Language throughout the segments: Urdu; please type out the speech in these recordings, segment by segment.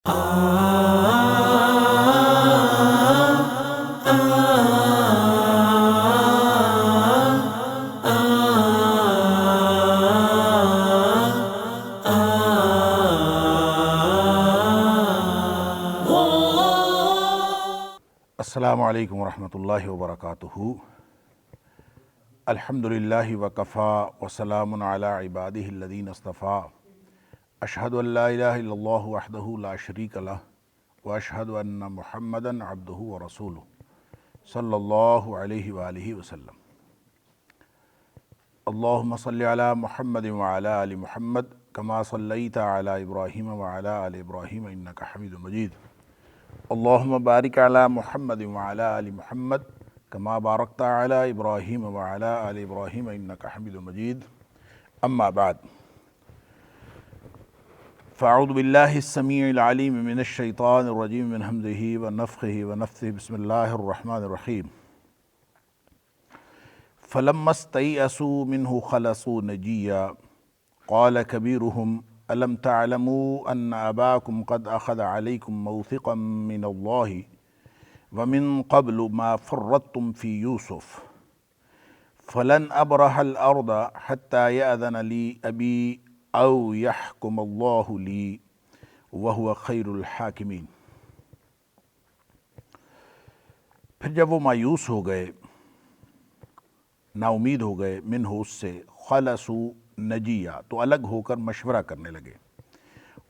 السلام علیکم ورحمۃ اللہ وبرکاتہ۔ الحمدللہ وکفا وسلام علی عبادہ الذین اصطفیٰ، اشہد ان لا الہ الا اللہ وحدہ لا شریک لہ واشہد ان محمدا عبدہ ورسولہ صلی اللہ علیہ وآلہ وسلم۔ اللہم صلی علی محمد وعلی آل محمد کما صلیت علی ابراہیم وعلی آل ابراہیم انک حمید مجید۔ اللہم بارک علی محمد وعلی آل محمد کما بارکت علی ابراہیم وعلی آل ابراہیم انک حمید مجید، اما بعد فاعوذ باللہ السمیع العلیم من الشیطان الرجیم من ہمزہ ونفخہ ونفثہ، بسم اللہ الرحمن الرحیم۔ فلما استيئسوا منه خلصوا نجيا قال كبيرهم ألم تعلموا أن أباكم قد أخذ عليكم موثقا من الله ومن قبل ما فرطتم في يوسف فلن أبرح الأرض حتى يأذن لي أبي أو يحكم الله لي وهو خير الحاكمين۔ پھر جب وہ مایوس ہو گئے، نا امید ہو گئے، منہ اس سے، خلصوا نجیا، تو الگ ہو کر مشورہ کرنے لگے۔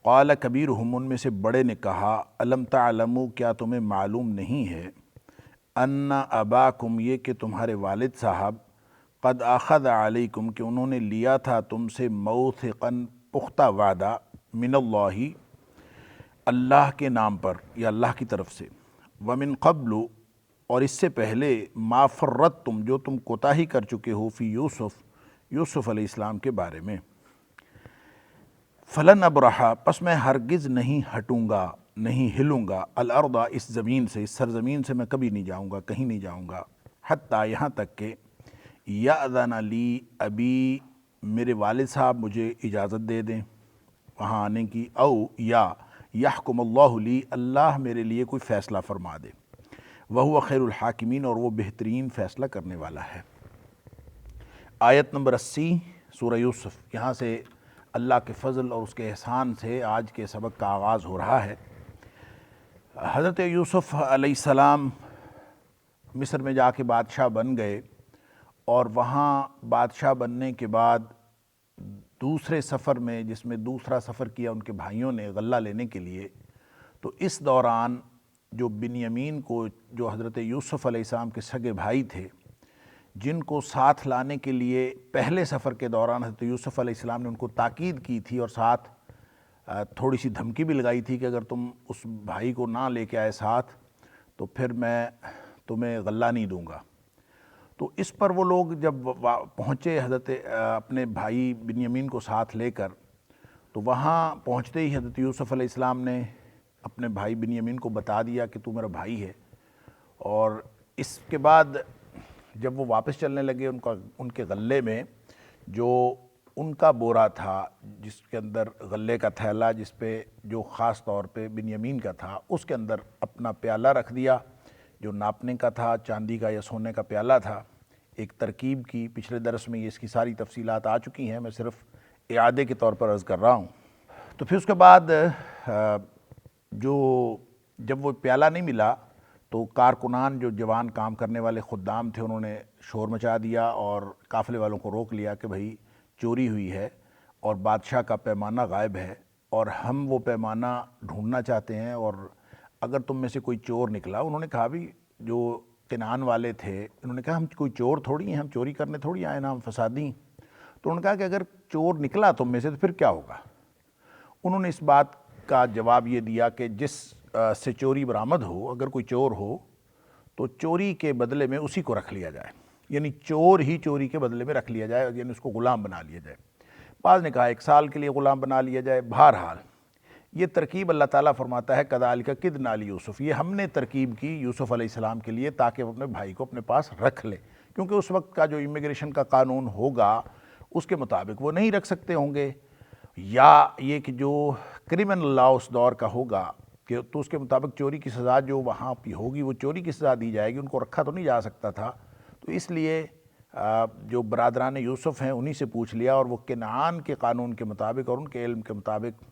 قال کبیرہم، ان میں سے بڑے نے کہا، الم تعلموا، کیا تمہیں معلوم نہیں ہے، ان اباکم، یہ کہ تمہارے والد صاحب، قد اخذ علیکم، کہ انہوں نے لیا تھا تم سے، موثقا، پختہ وعدہ، من اللہ، اللہ کے نام پر یا اللہ کی طرف سے، ومن قبل، اور اس سے پہلے، ما فرطتم، جو تم کوتاہی کر چکے ہو، فی یوسف، یوسف علیہ السلام کے بارے میں۔ فلن ابرحا، پس میں ہرگز نہیں ہٹوں گا، نہیں ہلوں گا، الارض، اس زمین سے، اس سرزمین سے میں کبھی نہیں جاؤں گا، کہیں نہیں جاؤں گا، حتیٰ، یہاں تک کہ، یأذن لی ابی، میرے والد صاحب مجھے اجازت دے دیں وہاں آنے کی، او یا یحکم اللہ لی، اللہ میرے لیے کوئی فیصلہ فرما دے، وہو خیر الحاکمین، اور وہ بہترین فیصلہ کرنے والا ہے۔ آیت نمبر 80 سورہ یوسف۔ یہاں سے اللہ کے فضل اور اس کے احسان سے آج کے سبق کا آغاز ہو رہا ہے۔ حضرت یوسف علیہ السلام مصر میں جا کے بادشاہ بن گئے، اور وہاں بادشاہ بننے کے بعد دوسرے سفر میں، جس میں دوسرا سفر کیا ان کے بھائیوں نے غلہ لینے کے لیے، تو اس دوران جو بنیامین کو، جو حضرت یوسف علیہ السلام کے سگے بھائی تھے، جن کو ساتھ لانے کے لیے پہلے سفر کے دوران حضرت یوسف علیہ السلام نے ان کو تاکید کی تھی، اور ساتھ تھوڑی سی دھمکی بھی لگائی تھی کہ اگر تم اس بھائی کو نہ لے کے آئے ساتھ تو پھر میں تمہیں غلہ نہیں دوں گا۔ تو اس پر وہ لوگ جب پہنچے، حضرت اپنے بھائی بنیامین کو ساتھ لے کر، تو وہاں پہنچتے ہی حضرت یوسف علیہ السلام نے اپنے بھائی بنیامین کو بتا دیا کہ تو میرا بھائی ہے، اور اس کے بعد جب وہ واپس چلنے لگے، ان کے غلے میں جو ان کا بورا تھا، جس کے اندر غلے کا تھیلا، جس پہ جو خاص طور پہ بنیامین کا تھا، اس کے اندر اپنا پیالہ رکھ دیا، جو ناپنے کا تھا، چاندی کا یا سونے کا پیالہ تھا، ایک ترکیب کی۔ پچھلے درس میں اس کی ساری تفصیلات آ چکی ہیں، میں صرف اعادے کے طور پر عرض کر رہا ہوں۔ تو پھر اس کے بعد جب وہ پیالہ نہیں ملا، تو کارکنان، جو جوان کام کرنے والے خدام تھے، انہوں نے شور مچا دیا اور قافلے والوں کو روک لیا کہ بھئی چوری ہوئی ہے اور بادشاہ کا پیمانہ غائب ہے، اور ہم وہ پیمانہ ڈھونڈنا چاہتے ہیں، اور اگر تم میں سے کوئی چور نکلا، انہوں نے کہا بھی، جو کنعان والے تھے، انہوں نے کہا ہم کوئی چور تھوڑی ہیں، ہم چوری کرنے تھوڑی آئے نا، ہم فسادی ہیں۔ تو انہوں نے کہا کہ اگر چور نکلا تم میں سے تو پھر کیا ہوگا؟ انہوں نے اس بات کا جواب یہ دیا کہ جس سے چوری برآمد ہو، اگر کوئی چور ہو تو چوری کے بدلے میں اسی کو رکھ لیا جائے، یعنی چور ہی چوری کے بدلے میں رکھ لیا جائے، یعنی اس کو غلام بنا لیا جائے۔ بعض نے کہا 1 سال کے لیے غلام بنا لیا جائے۔ بہرحال یہ ترکیب اللہ تعالیٰ فرماتا ہے کذالک کدنا لیوسف، یہ ہم نے ترکیب کی یوسف علیہ السلام کے لیے تاکہ وہ اپنے بھائی کو اپنے پاس رکھ لے، کیونکہ اس وقت کا جو امیگریشن کا قانون ہوگا اس کے مطابق وہ نہیں رکھ سکتے ہوں گے، یا یہ کہ جو کرمنل لا اس دور کا ہوگا کہ تو اس کے مطابق چوری کی سزا جو وہاں پہ ہوگی وہ چوری کی سزا دی جائے گی، ان کو رکھا تو نہیں جا سکتا تھا۔ تو اس لیے جو برادران یوسف ہیں انہی سے پوچھ لیا، اور وہ کنعان کے قانون کے مطابق اور ان کے علم کے مطابق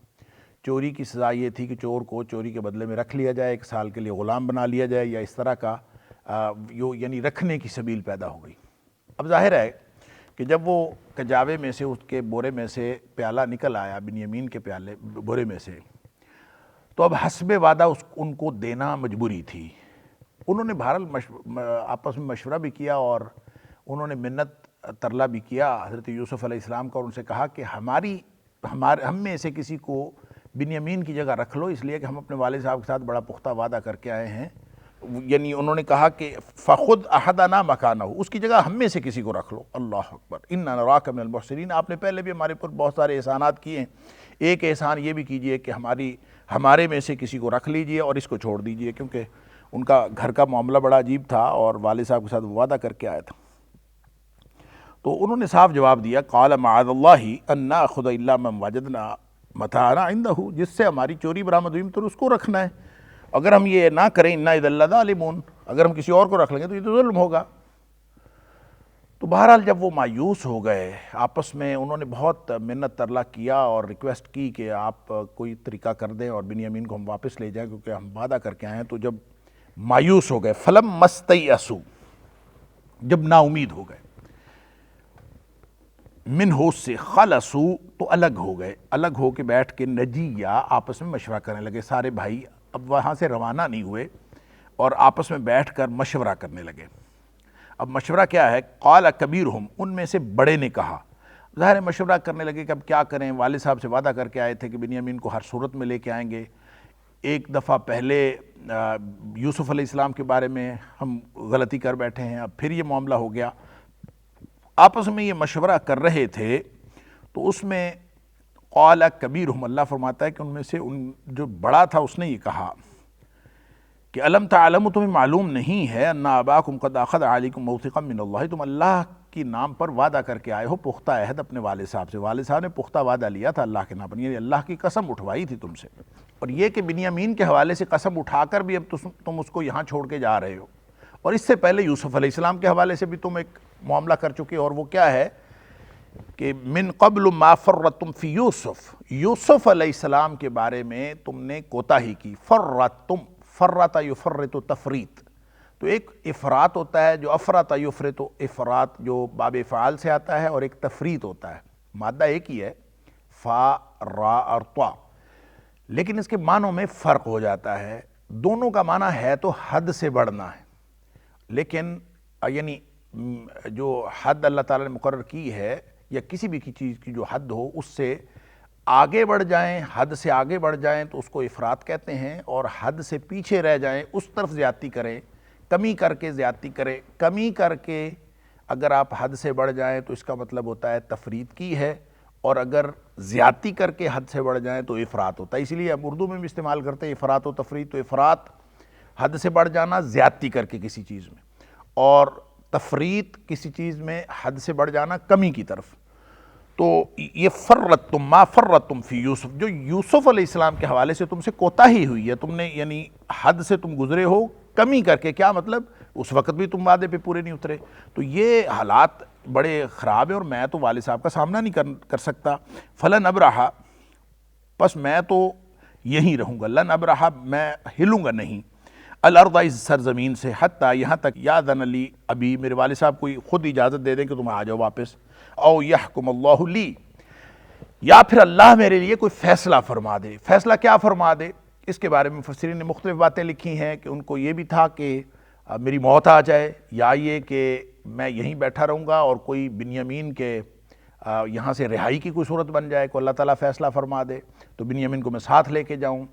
چوری کی سزا یہ تھی کہ چور کو چوری کے بدلے میں رکھ لیا جائے، 1 سال کے لیے غلام بنا لیا جائے، یا اس طرح کا یعنی رکھنے کی سبیل پیدا ہو گئی۔ اب ظاہر ہے کہ جب وہ کجاوے میں سے اس کے بورے میں سے پیالہ نکل آیا، بنیامین کے بورے میں سے، تو اب حسب وعدہ ان کو دینا مجبوری تھی۔ انہوں نے بہرحال آپس میں مشورہ بھی کیا، اور انہوں نے منت ترلا بھی کیا حضرت یوسف علیہ السلام کا، اور ان سے کہا کہ ہم میں سے کسی کو بنیامین کی جگہ رکھ لو، اس لیے کہ ہم اپنے والد صاحب کے ساتھ بڑا پختہ وعدہ کر کے آئے ہیں۔ یعنی انہوں نے کہا کہ فَخُذْ أَحَدَنَا مَكَانَهُ، اس کی جگہ ہم میں سے کسی کو رکھ لو۔ اللہ اکبر، إِنَّا نَرَاكَ مِنَ الْمُحْسِنِينَ، آپ نے پہلے بھی ہمارے پر بہت سارے احسانات کیے ہیں، ایک احسان یہ بھی کیجئے کہ ہمارے میں سے کسی کو رکھ لیجئے اور اس کو چھوڑ دیجئے، کیونکہ ان کا گھر کا معاملہ بڑا عجیب تھا اور والد صاحب کے ساتھ وعدہ کر کے آیا تھا۔ تو انہوں نے صاف جواب دیا، قَالَ مَعَاذَ اللَّهِ أَن نَّأْخُذَ إِلَّا مَن وَجَدْنَا مَتَاعَنَا عِندَهُ، جس سے ہماری چوری برآمد ہوئی تو اس کو رکھنا ہے، اگر ہم یہ نہ کریں اِنَّا إِذًا لَظَالِمُونَ، اگر ہم کسی اور کو رکھ لیں گے تو یہ تو ظلم ہوگا۔ تو بہرحال جب وہ مایوس ہو گئے، آپس میں انہوں نے بہت منت ترلا کیا اور ریکویسٹ کی کہ آپ کوئی طریقہ کر دیں اور بنیامین کو ہم واپس لے جائیں کیونکہ ہم وعدہ کر کے آئے ہیں، تو جب مایوس ہو گئے، فَلَمَّا اسْتَيْأَسُوا، جب نا امید ہو گئے، منہ سے خلصوا، تو الگ ہو گئے، الگ ہو کے بیٹھ کے نجیہ آپس میں مشورہ کرنے لگے۔ سارے بھائی اب وہاں سے روانہ نہیں ہوئے اور آپس میں بیٹھ کر مشورہ کرنے لگے۔ اب مشورہ کیا ہے؟ قال کبیرہم، ان میں سے بڑے نے کہا، ظاہر مشورہ کرنے لگے کہ اب کیا کریں، والد صاحب سے وعدہ کر کے آئے تھے کہ بنیامین کو ہر صورت میں لے کے آئیں گے، ایک دفعہ پہلے یوسف علیہ السلام کے بارے میں ہم غلطی کر بیٹھے ہیں، اب پھر یہ معاملہ ہو گیا۔ آپس میں یہ مشورہ کر رہے تھے تو اس میں قال کبیرہم، اللہ فرماتا ہے کہ ان میں سے جو بڑا تھا اس نے یہ کہا کہ الم تعلموا، تمہیں معلوم نہیں ہے ان اباکم قد اخذ علیکم موثقا من اللہ، تم اللہ کی نام پر وعدہ کر کے آئے ہو، پختہ عہد اپنے والد صاحب سے، والد صاحب نے پختہ وعدہ لیا تھا اللہ کے نام پر، یعنی اللہ کی قسم اٹھوائی تھی تم سے، اور یہ کہ بنیامین کے حوالے سے قسم اٹھا کر بھی اب تم اس کو یہاں چھوڑ کے جا رہے ہو، اور اس سے پہلے یوسف علیہ السلام کے حوالے سے بھی تم ایک معاملہ کر چکے، اور وہ کیا ہے کہ من قبل ما فرطتم فی یوسف، یوسف علیہ السلام کے بارے میں تم نے کوتاہی کی، فرطتم، فرط یفرط تفریط، تو ایک افراط ہوتا ہے جو افرط یفرط، افراط جو باب فعال سے آتا ہے، اور ایک تفریط ہوتا ہے، مادہ ایک ہی ہے، فا را اور طا، لیکن اس کے معنوں میں فرق ہو جاتا ہے۔ دونوں کا معنی ہے تو حد سے بڑھنا ہے، لیکن یعنی جو حد اللہ تعالیٰ نے مقرر کی ہے یا کسی بھی چیز کی جو حد ہو اس سے آگے بڑھ جائیں، حد سے آگے بڑھ جائیں تو اس کو افراط کہتے ہیں، اور حد سے پیچھے رہ جائیں اس طرف زیادتی کریں، کمی کر کے زیادتی کریں، کمی کر کے اگر آپ حد سے بڑھ جائیں تو اس کا مطلب ہوتا ہے تفریط کی ہے، اور اگر زیادتی کر کے حد سے بڑھ جائیں تو افراط ہوتا ہے۔ اسی لیے ہم اردو میں بھی استعمال کرتے ہیں افراط و تفریط، تو افراط حد سے بڑھ جانا زیادتی کر کے کسی چیز میں، اور تفریط کسی چیز میں حد سے بڑھ جانا کمی کی طرف۔ تو یہ فرطتم ما فرطتم فی یوسف، جو یوسف علیہ السلام کے حوالے سے تم سے کوتاہی ہوئی ہے، تم نے یعنی حد سے تم گزرے ہو کمی کر کے، کیا مطلب اس وقت بھی تم وعدے پہ پورے نہیں اترے، تو یہ حالات بڑے خراب ہیں اور میں تو والد صاحب کا سامنا نہیں کر سکتا، فلن ابرح، پس میں تو یہیں رہوں گا، لن ابرح، میں ہلوں گا نہیں، الارض، اس سرزمین سے، حتیٰ، یہاں تک، یاذن لی ابھی، میرے والد صاحب کوئی خود اجازت دے دیں کہ تم آ جاؤ واپس، او یحکم اللہ لی، یا پھر اللہ میرے لیے کوئی فیصلہ فرما دے۔ فیصلہ کیا فرما دے، اس کے بارے میں مفسرین نے مختلف باتیں لکھی ہیں کہ ان کو یہ بھی تھا کہ میری موت آ جائے، یا یہ کہ میں یہیں بیٹھا رہوں گا اور کوئی بنیامین کے یہاں سے رہائی کی کوئی صورت بن جائے، کو اللہ تعالیٰ فیصلہ فرما دے تو بنیامین کو میں ساتھ لے کے جاؤں،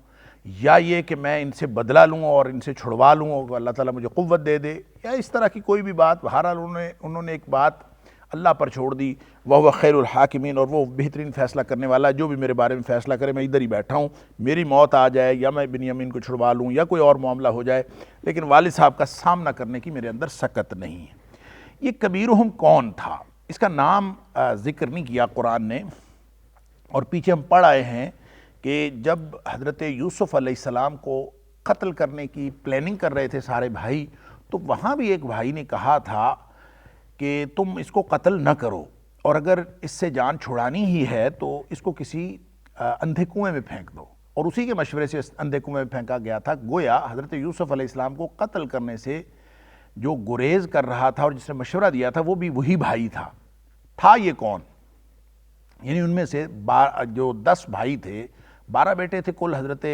یا یہ کہ میں ان سے بدلہ لوں اور ان سے چھڑوا لوں اور اللہ تعالیٰ مجھے قوت دے دے، یا اس طرح کی کوئی بھی بات۔ بہرحال انہوں نے ایک بات اللہ پر چھوڑ دی، وَهُوَ خَيْرُ الْحَاكِمِينَ، اور وہ بہترین فیصلہ کرنے والا ہے، جو بھی میرے بارے میں فیصلہ کرے، میں ادھر ہی بیٹھا ہوں، میری موت آ جائے یا میں بنیامین کو چھڑوا لوں یا کوئی اور معاملہ ہو جائے، لیکن والد صاحب کا سامنا کرنے کی میرے اندر سکت نہیں ہے۔ یہ کبیرہم کون تھا، اس کا نام ذکر نہیں کیا قرآن نے، اور پیچھے ہم پڑھ آئے ہیں کہ جب حضرت یوسف علیہ السلام کو قتل کرنے کی پلاننگ کر رہے تھے سارے بھائی، تو وہاں بھی ایک بھائی نے کہا تھا کہ تم اس کو قتل نہ کرو، اور اگر اس سے جان چھڑانی ہی ہے تو اس کو کسی اندھے کنویں میں پھینک دو، اور اسی کے مشورے سے اندھے کنویں میں پھینکا گیا تھا۔ گویا حضرت یوسف علیہ السلام کو قتل کرنے سے جو گریز کر رہا تھا اور جس نے مشورہ دیا تھا وہ بھی وہی بھائی تھا یہ کون؟ یعنی ان میں سے جو 10 بھائی تھے، 12 بیٹے تھے کل حضرت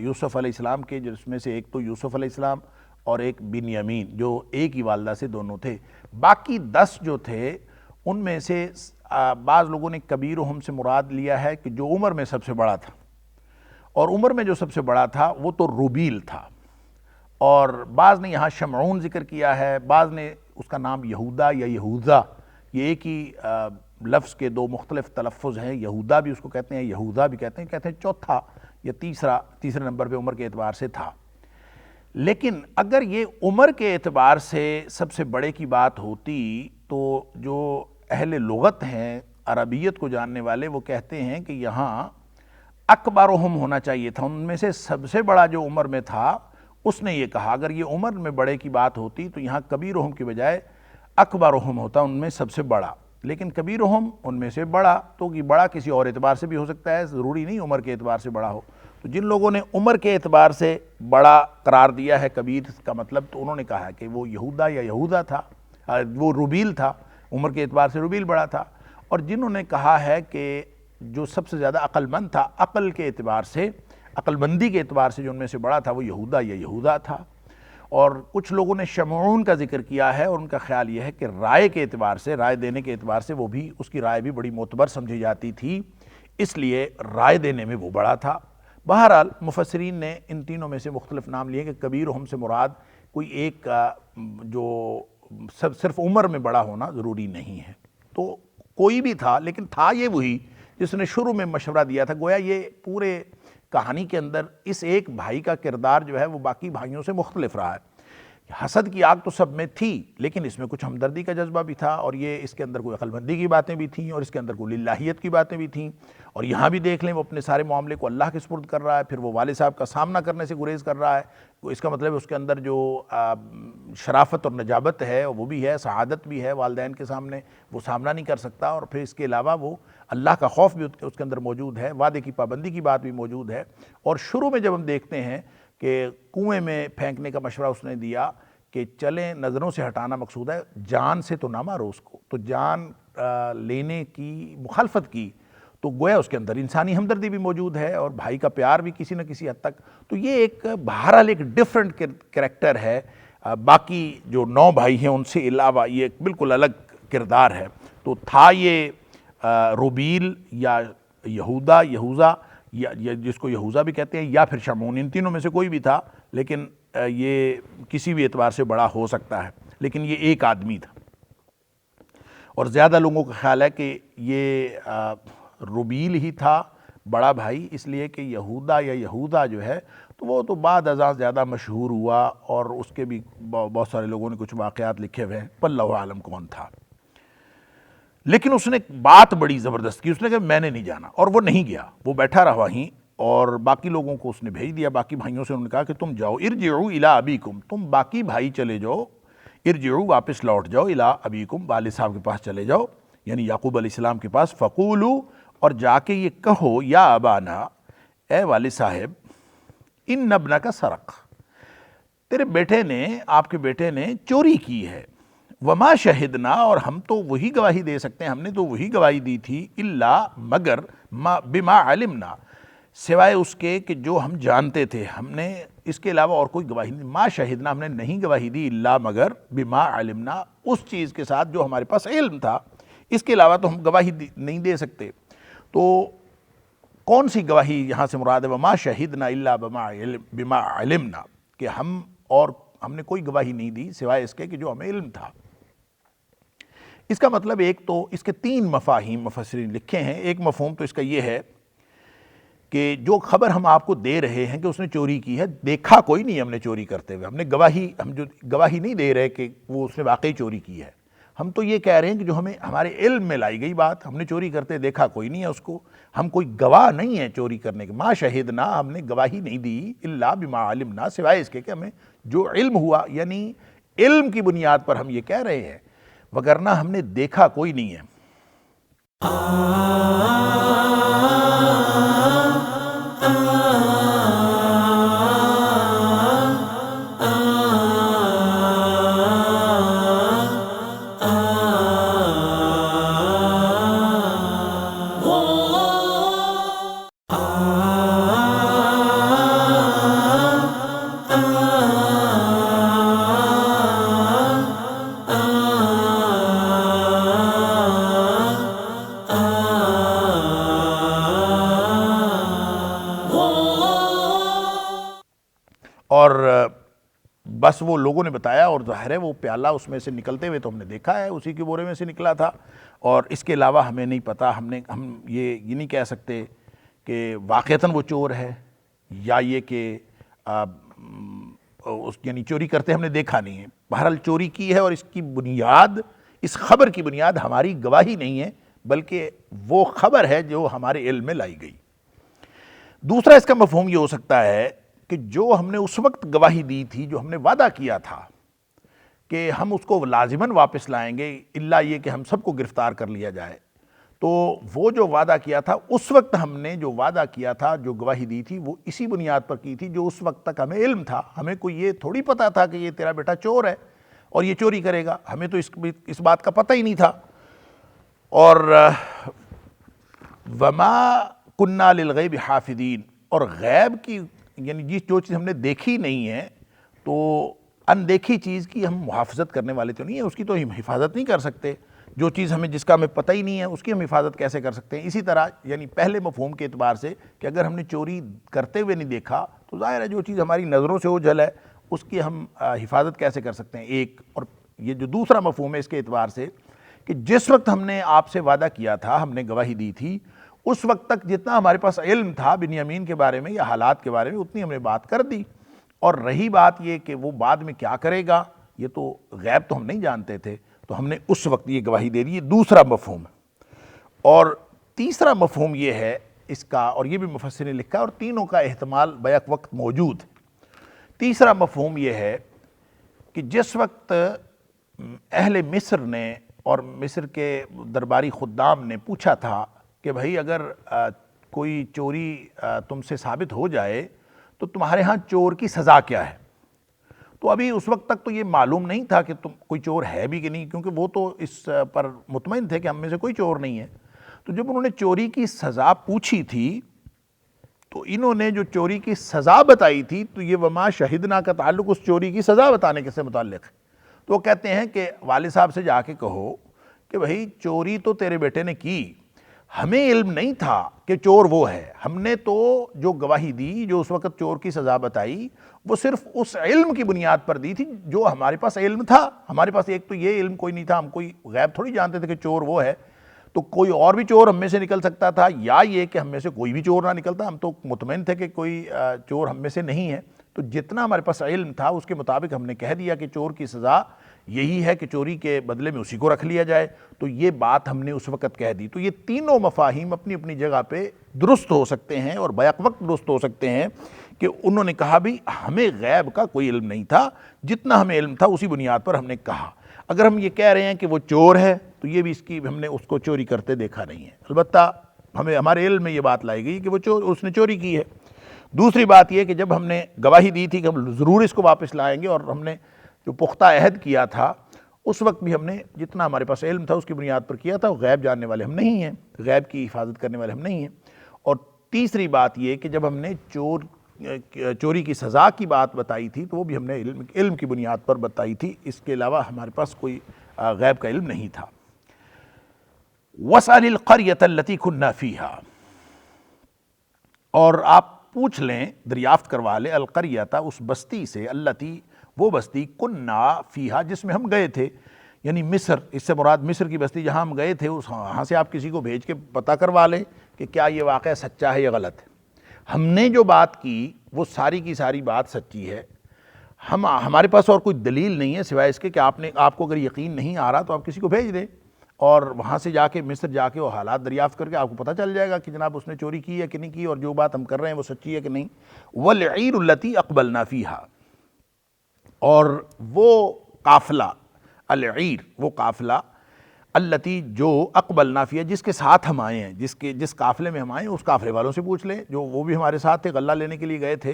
یوسف علیہ السلام کے، جس میں سے ایک تو یوسف علیہ السلام اور ایک بنیامین جو ایک ہی والدہ سے دونوں تھے۔ باقی 10 جو تھے ان میں سے بعض لوگوں نے کبیرہم سے مراد لیا ہے کہ جو عمر میں سب سے بڑا تھا، اور عمر میں جو سب سے بڑا تھا وہ تو روبیل تھا، اور بعض نے یہاں شمعون ذکر کیا ہے، بعض نے اس کا نام یہودا یا یہوذا، یہ ایک ہی لفظ کے دو مختلف تلفظ ہیں، یہودا بھی اس کو کہتے ہیں، یہوذا بھی کہتے ہیں چوتھا یا تیسرے نمبر پہ عمر کے اعتبار سے تھا۔ لیکن اگر یہ عمر کے اعتبار سے سب سے بڑے کی بات ہوتی تو جو اہل لغت ہیں، عربیت کو جاننے والے، وہ کہتے ہیں کہ یہاں اکبرہم ہونا چاہیے تھا، ان میں سے سب سے بڑا جو عمر میں تھا اس نے یہ کہا۔ اگر یہ عمر میں بڑے کی بات ہوتی تو یہاں کبیرہم کی بجائے اکبرہم ہوتا، ان میں سب سے بڑا، لیکن کبیرہم ان میں سے بڑا، تو یہ بڑا کسی اور اعتبار سے بھی ہو سکتا ہے، ضروری نہیں عمر کے اعتبار سے بڑا ہو۔ تو جن لوگوں نے عمر کے اعتبار سے بڑا قرار دیا ہے کبیر کا مطلب، تو انہوں نے کہا کہ وہ یہودا یا یہوذا تھا، وہ روبیل تھا، عمر کے اعتبار سے روبیل بڑا تھا۔ اور جنہوں نے کہا ہے کہ جو سب سے زیادہ عقل مند تھا، عقل کے اعتبار سے، عقل مندی کے اعتبار سے جو ان میں سے بڑا تھا وہ یہودا یا یہوذا تھا۔ اور کچھ لوگوں نے شمعون کا ذکر کیا ہے، اور ان کا خیال یہ ہے کہ رائے کے اعتبار سے، رائے دینے کے اعتبار سے وہ بھی، اس کی رائے بھی بڑی معتبر سمجھی جاتی تھی، اس لیے رائے دینے میں وہ بڑا تھا۔ بہرحال مفسرین نے ان تینوں میں سے مختلف نام لیے کہ کبیرہم سے مراد کوئی ایک جو صرف عمر میں بڑا ہونا ضروری نہیں ہے، تو کوئی بھی تھا، لیکن تھا یہ وہی جس نے شروع میں مشورہ دیا تھا۔ گویا یہ پورے کہانی کے اندر اس ایک بھائی کا کردار جو ہے وہ باقی بھائیوں سے مختلف رہا ہے۔ حسد کی آگ تو سب میں تھی، لیکن اس میں کچھ ہمدردی کا جذبہ بھی تھا، اور یہ اس کے اندر کوئی عقل مندی کی باتیں بھی تھیں، اور اس کے اندر کوئی للہیت کی باتیں بھی تھیں۔ اور یہاں بھی دیکھ لیں وہ اپنے سارے معاملے کو اللہ کے سپرد کر رہا ہے، پھر وہ والد صاحب کا سامنا کرنے سے گریز کر رہا ہے، اس کا مطلب اس کے اندر جو شرافت اور نجابت ہے وہ بھی ہے، سعادت بھی ہے، والدین کے سامنے وہ سامنا نہیں کر سکتا، اور پھر اس کے علاوہ وہ اللہ کا خوف بھی اس کے اندر موجود ہے، وعدے کی پابندی کی بات بھی موجود ہے۔ اور شروع میں جب ہم دیکھتے ہیں کہ کنویں میں پھینکنے کا مشورہ اس نے دیا کہ چلیں نظروں سے ہٹانا مقصود ہے، جان سے تو نہ مارو اس کو، تو جان لینے کی مخالفت کی، تو گویا اس کے اندر انسانی ہمدردی بھی موجود ہے اور بھائی کا پیار بھی کسی نہ کسی حد تک۔ تو یہ ایک بہرحال ایک ڈیفرنٹ کریکٹر ہے، باقی جو 9 بھائی ہیں ان سے علاوہ یہ ایک بالکل الگ کردار ہے۔ تو تھا یہ روبیل یا یہودا، یہوذا، یا جس کو یہوذا بھی کہتے ہیں، یا پھر شمعون، ان تینوں میں سے کوئی بھی تھا، لیکن یہ کسی بھی اعتبار سے بڑا ہو سکتا ہے، لیکن یہ ایک آدمی تھا۔ اور زیادہ لوگوں کا خیال ہے کہ یہ روبیل ہی تھا بڑا بھائی، اس لیے کہ یہودا یا یہوذا جو ہے تو وہ تو بعد ازاں زیادہ مشہور ہوا، اور اس کے بھی بہت سارے لوگوں نے کچھ واقعات لکھے ہوئے ہیں، واللہ عالم کون تھا۔ لیکن اس نے بات بڑی زبردست کی، اس نے کہا میں نے نہیں جانا، اور وہ نہیں گیا، وہ بیٹھا رہا وہیں، اور باقی لوگوں کو اس نے بھیج دیا، باقی بھائیوں سے انہوں نے کہا کہ تم جاؤ، ارجعوا الی ابیکم، تم باقی بھائی چلے جاؤ، ارجعوا واپس لوٹ جاؤ، الی ابیکم، والد صاحب کے پاس چلے جاؤ، یعنی یعقوب علیہ السلام کے پاس، فقولوا، اور جا کے یہ کہو، یا ابانا، اے والد صاحب، ان ابنک سرق، تیرے بیٹے نے، آپ کے بیٹے نے چوری کی ہے، وما شہدنا، اور ہم تو وہی گواہی دے سکتے ہیں، ہم نے تو وہی گواہی دی تھی، الا مگر، بما علمنا، سوائے اس کے کہ جو ہم جانتے تھے، ہم نے اس کے علاوہ اور کوئی گواہی نہیں، ما شہدنا، ہم نے نہیں گواہی دی، الا مگر، بما علمنا، اس چیز کے ساتھ جو ہمارے پاس علم تھا، اس کے علاوہ تو ہم گواہی نہیں دے سکتے۔ تو کون سی گواہی یہاں سے مراد ہے؟ وما شہدنا الا بما علمنا، کہ ہم نے کوئی گواہی نہیں دی سوائے اس کے کہ جو ہمیں علم تھا۔ اس کا مطلب ایک تو اس کے 3 مفاہیم مفسرین لکھے ہیں۔ ایک مفہوم تو اس کا یہ ہے کہ جو خبر ہم آپ کو دے رہے ہیں کہ اس نے چوری کی ہے، دیکھا کوئی نہیں ہم نے چوری کرتے ہوئے، ہم جو گواہی نہیں دے رہے کہ وہ اس نے واقعی چوری کی ہے، ہم تو یہ کہہ رہے ہیں کہ جو ہمیں ہمارے علم میں لائی گئی بات، ہم نے چوری کرتے دیکھا کوئی نہیں ہے اس کو، ہم کوئی گواہ نہیں ہے چوری کرنے کے، ما شہدنا، ہم نے گواہی نہیں دی، الا بما علمنا، سوائے اس کے کہ ہمیں جو علم ہوا، یعنی علم کی بنیاد پر ہم یہ کہہ رہے ہیں، وگرنہ ہم نے دیکھا کوئی نہیں ہے۔ اور بس وہ لوگوں نے بتایا، اور ظاہر ہے وہ پیالہ اس میں سے نکلتے ہوئے تو ہم نے دیکھا ہے، اسی کے بورے میں سے نکلا تھا، اور اس کے علاوہ ہمیں نہیں پتہ، ہم یہ نہیں کہہ سکتے کہ واقعتاً وہ چور ہے، یا یہ کہ یعنی چوری کرتے ہم نے دیکھا نہیں ہے۔ بہرحال چوری کی ہے، اور اس کی بنیاد، اس خبر کی بنیاد ہماری گواہی نہیں ہے، بلکہ وہ خبر ہے جو ہمارے علم میں لائی گئی۔ دوسرا اس کا مفہوم یہ ہو سکتا ہے کہ جو ہم نے اس وقت گواہی دی تھی، جو ہم نے وعدہ کیا تھا کہ ہم اس کو لازماً واپس لائیں گے، الا یہ کہ ہم سب کو گرفتار کر لیا جائے، تو وہ جو وعدہ کیا تھا، اس وقت ہم نے جو وعدہ کیا تھا، جو گواہی دی تھی، وہ اسی بنیاد پر کی تھی جو اس وقت تک ہمیں علم تھا۔ ہمیں کوئی یہ تھوڑی پتہ تھا کہ یہ تیرا بیٹا چور ہے اور یہ چوری کرے گا، ہمیں تو اس بات کا پتہ ہی نہیں تھا۔ اور وما کننا للغیب حافظین، اور غیب کی یعنی جو چیز ہم نے دیکھی نہیں ہے، تو اندیکھی چیز کی ہم محافظت کرنے والے تو نہیں ہیں، اس کی تو ہم حفاظت نہیں کر سکتے۔ جو چیز جس کا ہمیں پتہ ہی نہیں ہے، اس کی ہم حفاظت کیسے کر سکتے ہیں؟ اسی طرح یعنی پہلے مفہوم کے اعتبار سے کہ اگر ہم نے چوری کرتے ہوئے نہیں دیکھا، تو ظاہر ہے جو چیز ہماری نظروں سے اوجھل ہے، اس کی ہم حفاظت کیسے کر سکتے ہیں؟ ایک، اور یہ جو دوسرا مفہوم ہے اس کے اعتبار سے کہ جس وقت ہم نے آپ سے وعدہ کیا تھا، ہم نے گواہی دی تھی، اس وقت تک جتنا ہمارے پاس علم تھا بنیامین کے بارے میں یا حالات کے بارے میں، اتنی ہم نے بات کر دی۔ اور رہی بات یہ کہ وہ بعد میں کیا کرے گا، یہ تو غیب تو ہم نہیں جانتے تھے، تو ہم نے اس وقت یہ گواہی دے دی۔ یہ دوسرا مفہوم ہے۔ اور تیسرا مفہوم یہ ہے اس کا، اور یہ بھی مفسر نے لکھا، اور تینوں کا احتمال بیک وقت موجود ہے۔ تیسرا مفہوم یہ ہے کہ جس وقت اہل مصر نے اور مصر کے درباری خدام نے پوچھا تھا کہ بھائی اگر کوئی چوری تم سے ثابت ہو جائے تو تمہارے ہاں چور کی سزا کیا ہے، تو ابھی اس وقت تک تو یہ معلوم نہیں تھا کہ کوئی چور ہے بھی کہ نہیں، کیونکہ وہ تو اس پر مطمئن تھے کہ ہم میں سے کوئی چور نہیں ہے۔ تو جب انہوں نے چوری کی سزا پوچھی تھی، تو انہوں نے جو چوری کی سزا بتائی تھی، تو یہ وما شہدنا کا تعلق اس چوری کی سزا بتانے کے سے متعلق ہے۔ تو وہ کہتے ہیں کہ والد صاحب سے جا کے کہو کہ بھائی چوری تو تیرے بیٹے نے کی، ہمیں علم نہیں تھا کہ چور وہ ہے، ہم نے تو جو گواہی دی، جو اس وقت چور کی سزا بتائی، وہ صرف اس علم کی بنیاد پر دی تھی جو ہمارے پاس علم تھا۔ ہمارے پاس ایک تو یہ علم کوئی نہیں تھا، ہم کوئی غیب تھوڑی جانتے تھے کہ چور وہ ہے، تو کوئی اور بھی چور ہم میں سے نکل سکتا تھا، یا یہ کہ ہم میں سے کوئی بھی چور نہ نکلتا، ہم تو مطمئن تھے کہ کوئی چور ہم میں سے نہیں ہے۔ تو جتنا ہمارے پاس علم تھا اس کے مطابق ہم نے کہہ دیا کہ چور کی سزا یہی ہے کہ چوری کے بدلے میں اسی کو رکھ لیا جائے، تو یہ بات ہم نے اس وقت کہہ دی۔ تو یہ تینوں مفاہیم اپنی اپنی جگہ پہ درست ہو سکتے ہیں اور بیک وقت درست ہو سکتے ہیں کہ انہوں نے کہا بھی ہمیں غیب کا کوئی علم نہیں تھا، جتنا ہمیں علم تھا اسی بنیاد پر ہم نے کہا۔ اگر ہم یہ کہہ رہے ہیں کہ وہ چور ہے، تو یہ بھی اس کی ہم نے اس کو چوری کرتے دیکھا نہیں ہے، البتہ ہمارے علم میں یہ بات لائی گئی کہ وہ اس نے چوری کی ہے۔ دوسری بات یہ کہ جب ہم نے گواہی دی تھی کہ ہم ضرور اس کو واپس لائیں گے، اور ہم نے جو پختہ عہد کیا تھا، اس وقت بھی ہم نے جتنا ہمارے پاس علم تھا اس کی بنیاد پر کیا تھا، غیب جاننے والے ہم نہیں ہیں، غیب کی حفاظت کرنے والے ہم نہیں ہیں۔ اور تیسری بات یہ کہ جب ہم نے چوری کی سزا کی بات بتائی تھی، تو وہ بھی ہم نے علم کی بنیاد پر بتائی تھی، اس کے علاوہ ہمارے پاس کوئی غیب کا علم نہیں تھا۔ وَاسْأَلِ الْقَرْيَةَ الَّتِي كُنَّا فِيهَا، اور آپ پوچھ لیں، دریافت کروا لیں، القریۃ اس بستی سے، التی وہ بستی، کننا فیہا جس میں ہم گئے تھے، یعنی مصر، اس سے مراد مصر کی بستی جہاں ہم گئے تھے، وہاں سے آپ کسی کو بھیج کے پتہ کروا لیں کہ کیا یہ واقعہ سچا ہے یا غلط ہے۔ ہم نے جو بات کی وہ ساری کی ساری بات سچی ہے، ہمارے پاس اور کوئی دلیل نہیں ہے سوائے اس کے کہ آپ کو اگر یقین نہیں آ رہا تو آپ کسی کو بھیج دیں، اور وہاں سے جا کے مصر جا کے وہ حالات دریافت کر کے آپ کو پتہ چل جائے گا کہ جناب اس نے چوری کی ہے کہ نہیں کی، اور جو بات ہم کر رہے ہیں وہ سچی ہے کہ نہیں۔ وَالْعِيرُ الَّتِي أَقْبَلْنَا فِيهَا، اور وہ قافلہ، العیر وہ قافلہ، التی جو اقبلنا فیہا جس کے ساتھ ہم آئے ہیں، جس قافلے میں ہم آئے ہیں اس قافلے والوں سے پوچھ لیں، جو وہ بھی ہمارے ساتھ تھے، غلہ لینے کے لیے گئے تھے۔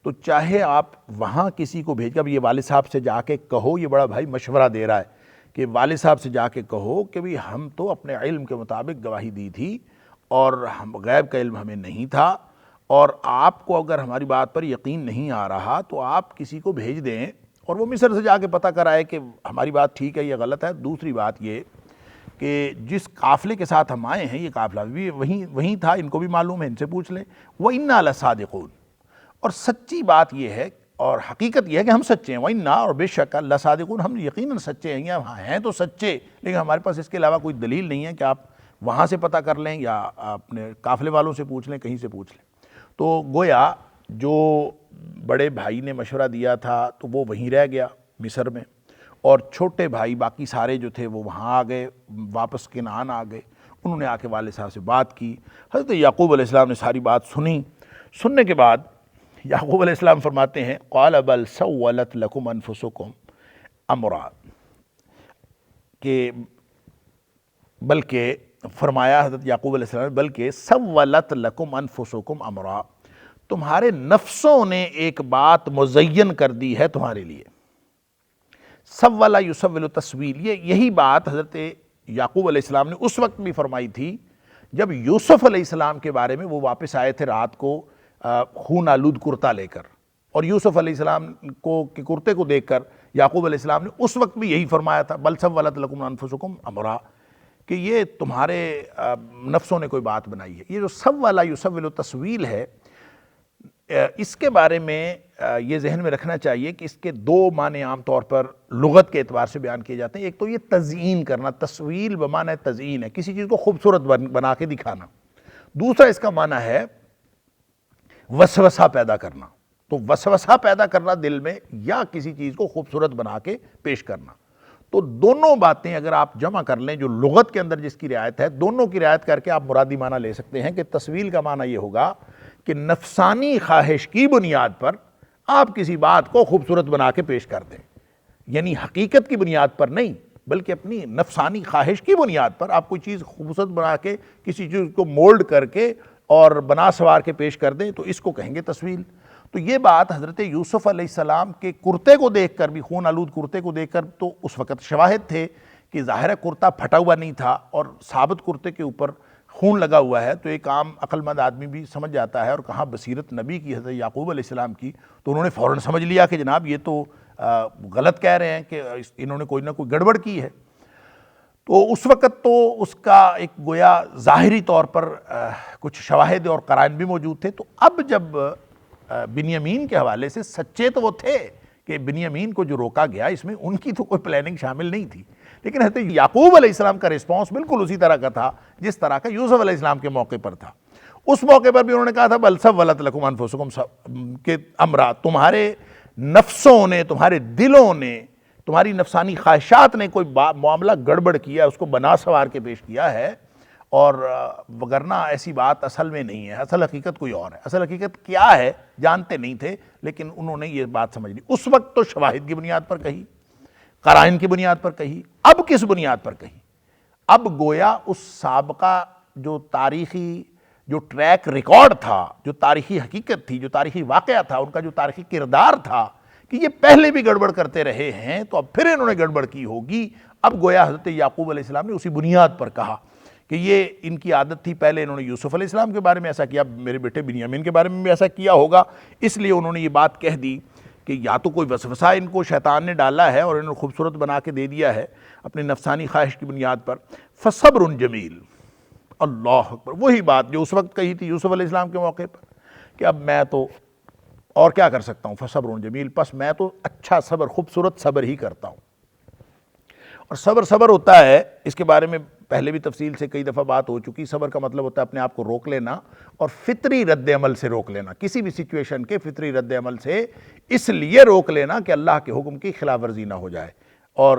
تو چاہے آپ وہاں کسی کو بھیج کر، اب یہ والد صاحب سے جا کے کہو، یہ بڑا بھائی مشورہ دے رہا ہے کہ والد صاحب سے جا کے کہو کہ بھی ہم تو اپنے علم کے مطابق گواہی دی تھی اور غیب کا علم ہمیں نہیں تھا، اور آپ کو اگر ہماری بات پر یقین نہیں آ رہا تو آپ کسی کو بھیج دیں اور وہ مصر سے جا کے پتہ کرائے کہ ہماری بات ٹھیک ہے یا غلط ہے۔ دوسری بات یہ کہ جس قافلے کے ساتھ ہم آئے ہیں یہ قافلہ بھی وہیں تھا، ان کو بھی معلوم ہے، ان سے پوچھ لیں۔ وَإِنَّا لَصَادِقُونَ، اور سچی بات یہ ہے اور حقیقت یہ ہے کہ ہم سچے ہیں۔ وَإِنَّا، اور بے شک، لَصَادِقُونَ، ہم یقیناً سچے ہیں، یا ہیں تو سچے، لیکن ہمارے پاس اس کے علاوہ کوئی دلیل نہیں ہے کہ آپ وہاں سے پتہ کر لیں یا اپنے قافلے والوں سے پوچھ لیں، کہیں سے پوچھ لیں۔ تو گویا جو بڑے بھائی نے مشورہ دیا تھا تو وہ وہیں رہ گیا مصر میں، اور چھوٹے بھائی باقی سارے جو تھے وہ وہاں آ گئے، واپس کنعان آ گئے۔ انہوں نے آ کے والد صاحب سے بات کی، حضرت یعقوب علیہ السلام نے ساری بات سنی۔ سننے کے بعد یعقوب علیہ السلام فرماتے ہیں قال بل سولت لکم انفسکم امرا، کہ بلکہ فرمایا حضرت یعقوب علیہ السلام نے، بلکہ سولت لکم انفسکم امرا، تمہارے نفسوں نے ایک بات مزین کر دی ہے تمہارے لیے۔ سولا یسول تسویل، یہی بات حضرت یعقوب علیہ السلام نے اس وقت بھی فرمائی تھی جب یوسف علیہ السلام کے بارے میں وہ واپس آئے تھے رات کو خون آلود کرتا لے کر، اور یوسف علیہ السلام کو کے کرتے کو دیکھ کر یعقوب علیہ السلام نے اس وقت بھی یہی فرمایا تھا، بل سولت لکم انفسکم امرا، کہ یہ تمہارے نفسوں نے کوئی بات بنائی ہے۔ یہ جو سولا یسول تسویل ہے، اس کے بارے میں یہ ذہن میں رکھنا چاہیے کہ اس کے دو معنی عام طور پر لغت کے اعتبار سے بیان کیے جاتے ہیں۔ ایک تو یہ تزئین کرنا، تسویل بمعنی تزئین ہے، کسی چیز کو خوبصورت بنا کے دکھانا۔ دوسرا اس کا معنی ہے وسوسہ پیدا کرنا، تو وسوسہ پیدا کرنا دل میں، یا کسی چیز کو خوبصورت بنا کے پیش کرنا۔ تو دونوں باتیں اگر آپ جمع کر لیں جو لغت کے اندر جس کی رعایت ہے، دونوں کی رعایت کر کے آپ مرادی معنی لے سکتے ہیں کہ تسویل کا معنی یہ ہوگا کہ نفسانی خواہش کی بنیاد پر آپ کسی بات کو خوبصورت بنا کے پیش کر دیں، یعنی حقیقت کی بنیاد پر نہیں بلکہ اپنی نفسانی خواہش کی بنیاد پر آپ کوئی چیز خوبصورت بنا کے، کسی چیز کو مولڈ کر کے اور بنا سوار کے پیش کر دیں، تو اس کو کہیں گے تسویل۔ تو یہ بات حضرت یوسف علیہ السلام کے کرتے کو دیکھ کر بھی، خون آلود کرتے کو دیکھ کر، تو اس وقت شواہد تھے کہ ظاہر کرتا پھٹا ہوا نہیں تھا اور ثابت کرتے کے اوپر خون لگا ہوا ہے، تو ایک عام عقل مند آدمی بھی سمجھ جاتا ہے، اور کہاں بصیرت نبی کی حضرت یعقوب علیہ السلام کی، تو انہوں نے فوراً سمجھ لیا کہ جناب یہ تو غلط کہہ رہے ہیں کہ انہوں نے کوئی نہ کوئی گڑبڑ کی ہے۔ تو اس وقت تو اس کا ایک گویا ظاہری طور پر کچھ شواہد اور قرائن بھی موجود تھے۔ تو اب جب بنیامین کے حوالے سے سچے تو وہ تھے کہ بنیامین کو جو روکا گیا اس میں ان کی تو کوئی پلاننگ شامل نہیں تھی، لیکن حضرت یعقوب علیہ السلام کا رسپانس بالکل اسی طرح کا تھا جس طرح کا یوسف علیہ السلام کے موقع پر تھا۔ اس موقع پر بھی انہوں نے کہا تھا بل سولت لکم انفسکم کہ امرا، تمہارے نفسوں نے، تمہارے دلوں نے، تمہاری نفسانی خواہشات نے کوئی معاملہ گڑبڑ کیا، اس کو بنا سوار کے پیش کیا ہے، اور وگرنہ ایسی بات اصل میں نہیں ہے، اصل حقیقت کوئی اور ہے۔ اصل حقیقت کیا ہے جانتے نہیں تھے، لیکن انہوں نے یہ بات سمجھ لی۔ اس وقت تو شواہد کی بنیاد پر کہی، قرائن کی بنیاد پر کہی، اب کس بنیاد پر کہی؟ اب گویا اس سابقہ جو تاریخی جو ٹریک ریکارڈ تھا، جو تاریخی حقیقت تھی، جو تاریخی واقعہ تھا، ان کا جو تاریخی کردار تھا کہ یہ پہلے بھی گڑبڑ کرتے رہے ہیں، تو اب پھر انہوں نے گڑبڑ کی ہوگی۔ اب گویا حضرت یعقوب علیہ السلام نے اسی بنیاد پر کہا کہ یہ ان کی عادت تھی، پہلے انہوں نے یوسف علیہ السلام کے بارے میں ایسا کیا، میرے بیٹے بنیامین کے بارے میں بھی ایسا کیا ہوگا، اس لیے انہوں نے یہ بات کہہ دی کہ یا تو کوئی وسوسہ ان کو شیطان نے ڈالا ہے اور انہوں نے خوبصورت بنا کے دے دیا ہے اپنی نفسانی خواہش کی بنیاد پر۔ فصبر جمیل، اللہ اکبر، وہی بات جو اس وقت کہی تھی یوسف علیہ السلام کے موقع پر کہ اب میں تو اور کیا کر سکتا ہوں، فصبر جمیل، پس میں تو اچھا صبر، خوبصورت صبر ہی کرتا ہوں۔ اور صبر ہوتا ہے، اس کے بارے میں پہلے بھی تفصیل سے کئی دفعہ بات ہو چکی. صبر کا مطلب ہوتا ہے اپنے آپ کو روک لینا اور فطری رد عمل سے روک لینا, کسی بھی سچویشن کے فطری رد عمل سے اس لیے روک لینا کہ اللہ کے حکم کی خلاف ورزی نہ ہو جائے, اور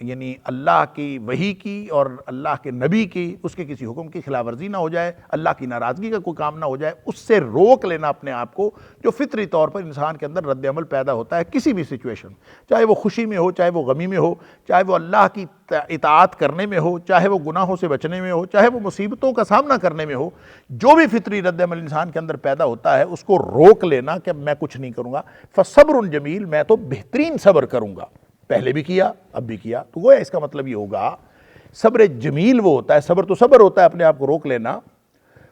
یعنی اللہ کی وحی کی اور اللہ کے نبی کی اس کے کسی حکم کی خلاف ورزی نہ ہو جائے, اللہ کی ناراضگی کا کوئی کام نہ ہو جائے, اس سے روک لینا اپنے آپ کو, جو فطری طور پر انسان کے اندر رد عمل پیدا ہوتا ہے کسی بھی سچویشن, چاہے وہ خوشی میں ہو, چاہے وہ غمی میں ہو, چاہے وہ اللہ کی اطاعت کرنے میں ہو, چاہے وہ گناہوں سے بچنے میں ہو, چاہے وہ مصیبتوں کا سامنا کرنے میں ہو. جو بھی فطری رد عمل انسان کے اندر پیدا ہوتا ہے اس کو روک لینا کہ میں کچھ نہیں کروں گا. فصبر جمیل, میں تو بہترین صبر کروں گا, پہلے بھی کیا اب بھی کیا. تو گویا اس کا مطلب یہ ہوگا صبر جمیل وہ ہوتا ہے, صبر تو صبر ہوتا ہے اپنے آپ کو روک لینا,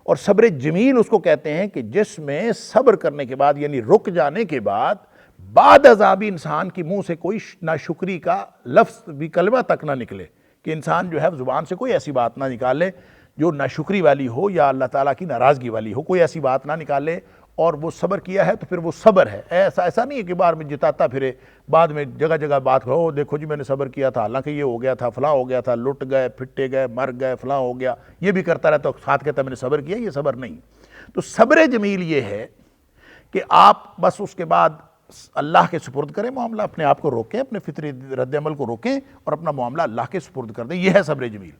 اور صبر جمیل اس کو کہتے ہیں کہ جس میں صبر کرنے کے بعد یعنی رک جانے کے بعد عذابی انسان کی منہ سے کوئی ناشکری کا لفظ بھی, کلمہ تک نہ نکلے, کہ انسان جو ہے زبان سے کوئی ایسی بات نہ نکالے جو ناشکری والی ہو یا اللہ تعالیٰ کی ناراضگی والی ہو, کوئی ایسی بات نہ نکالے. اور وہ صبر کیا ہے تو پھر وہ صبر ہے, ایسا نہیں ہے کہ بار میں جتاتا پھرے, بعد میں جگہ جگہ بات کرو دیکھو جی میں نے صبر کیا تھا, حالانکہ یہ ہو گیا تھا, فلاں ہو گیا تھا, لٹ گئے, پھٹے گئے, مر گئے, فلاں ہو گیا, یہ بھی کرتا رہتا ساتھ کہتا میں نے صبر کیا. یہ صبر نہیں. تو صبر جمیل یہ ہے کہ آپ بس اس کے بعد اللہ کے سپرد کریں معاملہ, اپنے آپ کو روکیں, اپنے فطری رد عمل کو روکیں اور اپنا معاملہ اللہ کے سپرد کر دیں. یہ ہے صبر جمیل.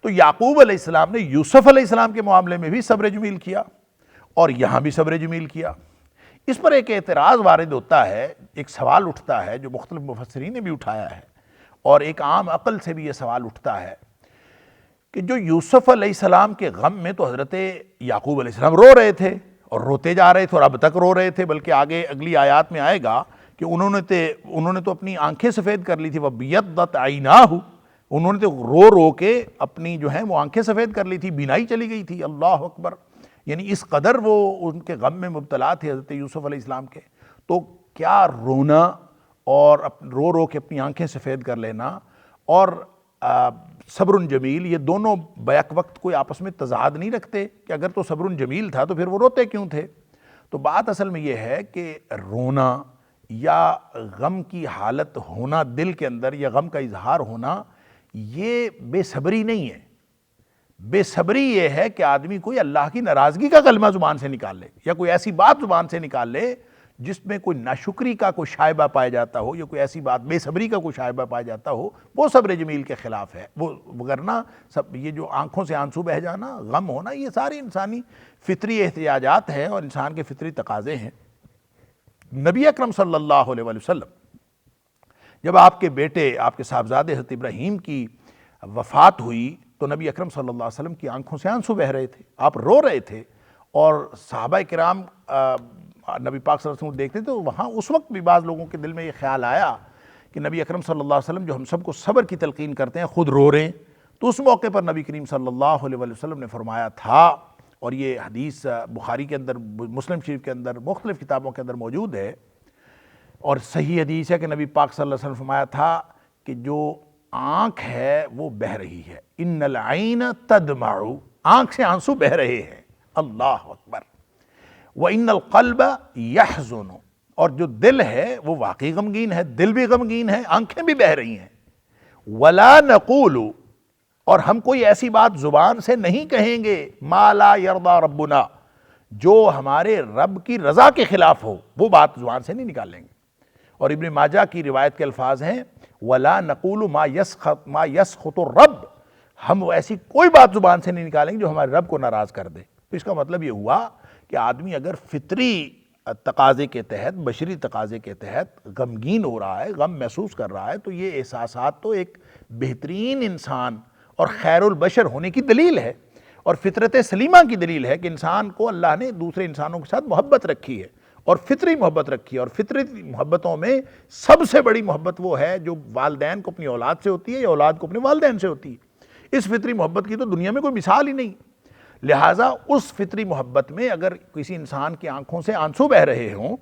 تو یعقوب علیہ السلام نے یوسف علیہ السلام کے معاملے میں بھی صبر جمیل کیا اور یہاں بھی صبر جمیل کیا. اس پر ایک اعتراض وارد ہوتا ہے, ایک سوال اٹھتا ہے جو مختلف مفسرین نے بھی اٹھایا ہے, اور ایک عام عقل سے بھی یہ سوال اٹھتا ہے کہ جو یوسف علیہ السلام کے غم میں تو حضرت یعقوب علیہ السلام رو رہے تھے اور روتے جا رہے تھے اور اب تک رو رہے تھے, بلکہ آگے اگلی آیات میں آئے گا کہ انہوں نے تو اپنی آنکھیں سفید کر لی تھی. وَبِيَضَّتْ عَيْنَاهُ, انہوں نے تو رو رو کے اپنی جو ہے وہ آنکھیں سفید کر لی تھی, بینائی چلی گئی تھی. اللہ اکبر. یعنی اس قدر وہ ان کے غم میں مبتلا تھے حضرت یوسف علیہ السلام کے. تو کیا رونا اور رو رو کے اپنی آنکھیں سفید کر لینا اور صبر جمیل, یہ دونوں بیک وقت کوئی آپس میں تضاد نہیں رکھتے کہ اگر تو صبر جمیل تھا تو پھر وہ روتے کیوں تھے؟ تو بات اصل میں یہ ہے کہ رونا یا غم کی حالت ہونا دل کے اندر یا غم کا اظہار ہونا یہ بے صبری نہیں ہے. بے صبری یہ ہے کہ آدمی کوئی اللہ کی ناراضگی کا کلمہ زبان سے نکال لے یا کوئی ایسی بات زبان سے نکال لے جس میں کوئی ناشکری کا کوئی شائبہ پایا جاتا ہو یا کوئی ایسی بات بے صبری کا کوئی شائبہ پایا جاتا ہو, وہ صبر جمیل کے خلاف ہے. وہ وگرنہ یہ جو آنکھوں سے آنسو بہہ جانا, غم ہونا, یہ ساری انسانی فطری احتیاجات ہیں اور انسان کے فطری تقاضے ہیں. نبی اکرم صلی اللہ علیہ وسلم جب آپ کے بیٹے, آپ کے صاحبزادے حضرت ابراہیم کی وفات ہوئی تو نبی اکرم صلی اللہ علیہ وسلم کی آنکھوں سے آنسو بہہ رہے تھے, آپ رو رہے تھے, اور صحابہ کرام نبی پاک صلی اللہ علیہ وسلم دیکھتے تو وہاں اس وقت بھی بعض لوگوں کے دل میں یہ خیال آیا کہ نبی اکرم صلی اللہ علیہ وسلم جو ہم سب کو صبر کی تلقین کرتے ہیں خود رو رہے ہیں. تو اس موقع پر نبی کریم صلی اللہ علیہ وسلم نے فرمایا تھا, اور یہ حدیث بخاری کے اندر, مسلم شریف کے اندر, مختلف کتابوں کے اندر موجود ہے, اور صحیح حدیث ہے کہ نبی پاک صلی اللہ علیہ وسلم نے فرمایا تھا کہ جو آنکھ ہے وہ بہہ رہی ہے, ان العین تدمع, آنکھ سے آنسو بہہ رہے ہیں. اللہ اکبر. وان القلب یحزن, اور جو دل ہے وہ واقعی غمگین ہے, دل بھی غمگین ہے, آنکھیں بھی بہہ رہی ہیں. ولا نقول, اور ہم کوئی ایسی بات زبان سے نہیں کہیں گے, ما لا یرضی ربنا, جو ہمارے رب کی رضا کے خلاف ہو, وہ بات زبان سے نہیں نکالیں گے. اور ابن ماجہ کی روایت کے الفاظ ہیں وَلَا نَقُولُ مَا يَسْخُطُ الرَّبِّ, ہم ایسی کوئی بات زبان سے نہیں نکالیں گے جو ہمارے رب کو ناراض کر دے. تو اس کا مطلب یہ ہوا کہ آدمی اگر فطری تقاضے کے تحت, بشری تقاضے کے تحت غمگین ہو رہا ہے, غم محسوس کر رہا ہے, تو یہ احساسات تو ایک بہترین انسان اور خیر البشر ہونے کی دلیل ہے, اور فطرت سلیمہ کی دلیل ہے کہ انسان کو اللہ نے دوسرے انسانوں کے ساتھ محبت رکھی ہے اور فطری محبت رکھی ہے. اور فطری محبتوں میں سب سے بڑی محبت وہ ہے جو والدین کو اپنی اولاد سے ہوتی ہے یا اولاد کو اپنے والدین سے ہوتی ہے. اس فطری محبت کی تو دنیا میں کوئی مثال ہی نہیں. لہٰذا اس فطری محبت میں اگر کسی انسان کی آنکھوں سے آنسو بہہ رہے ہوں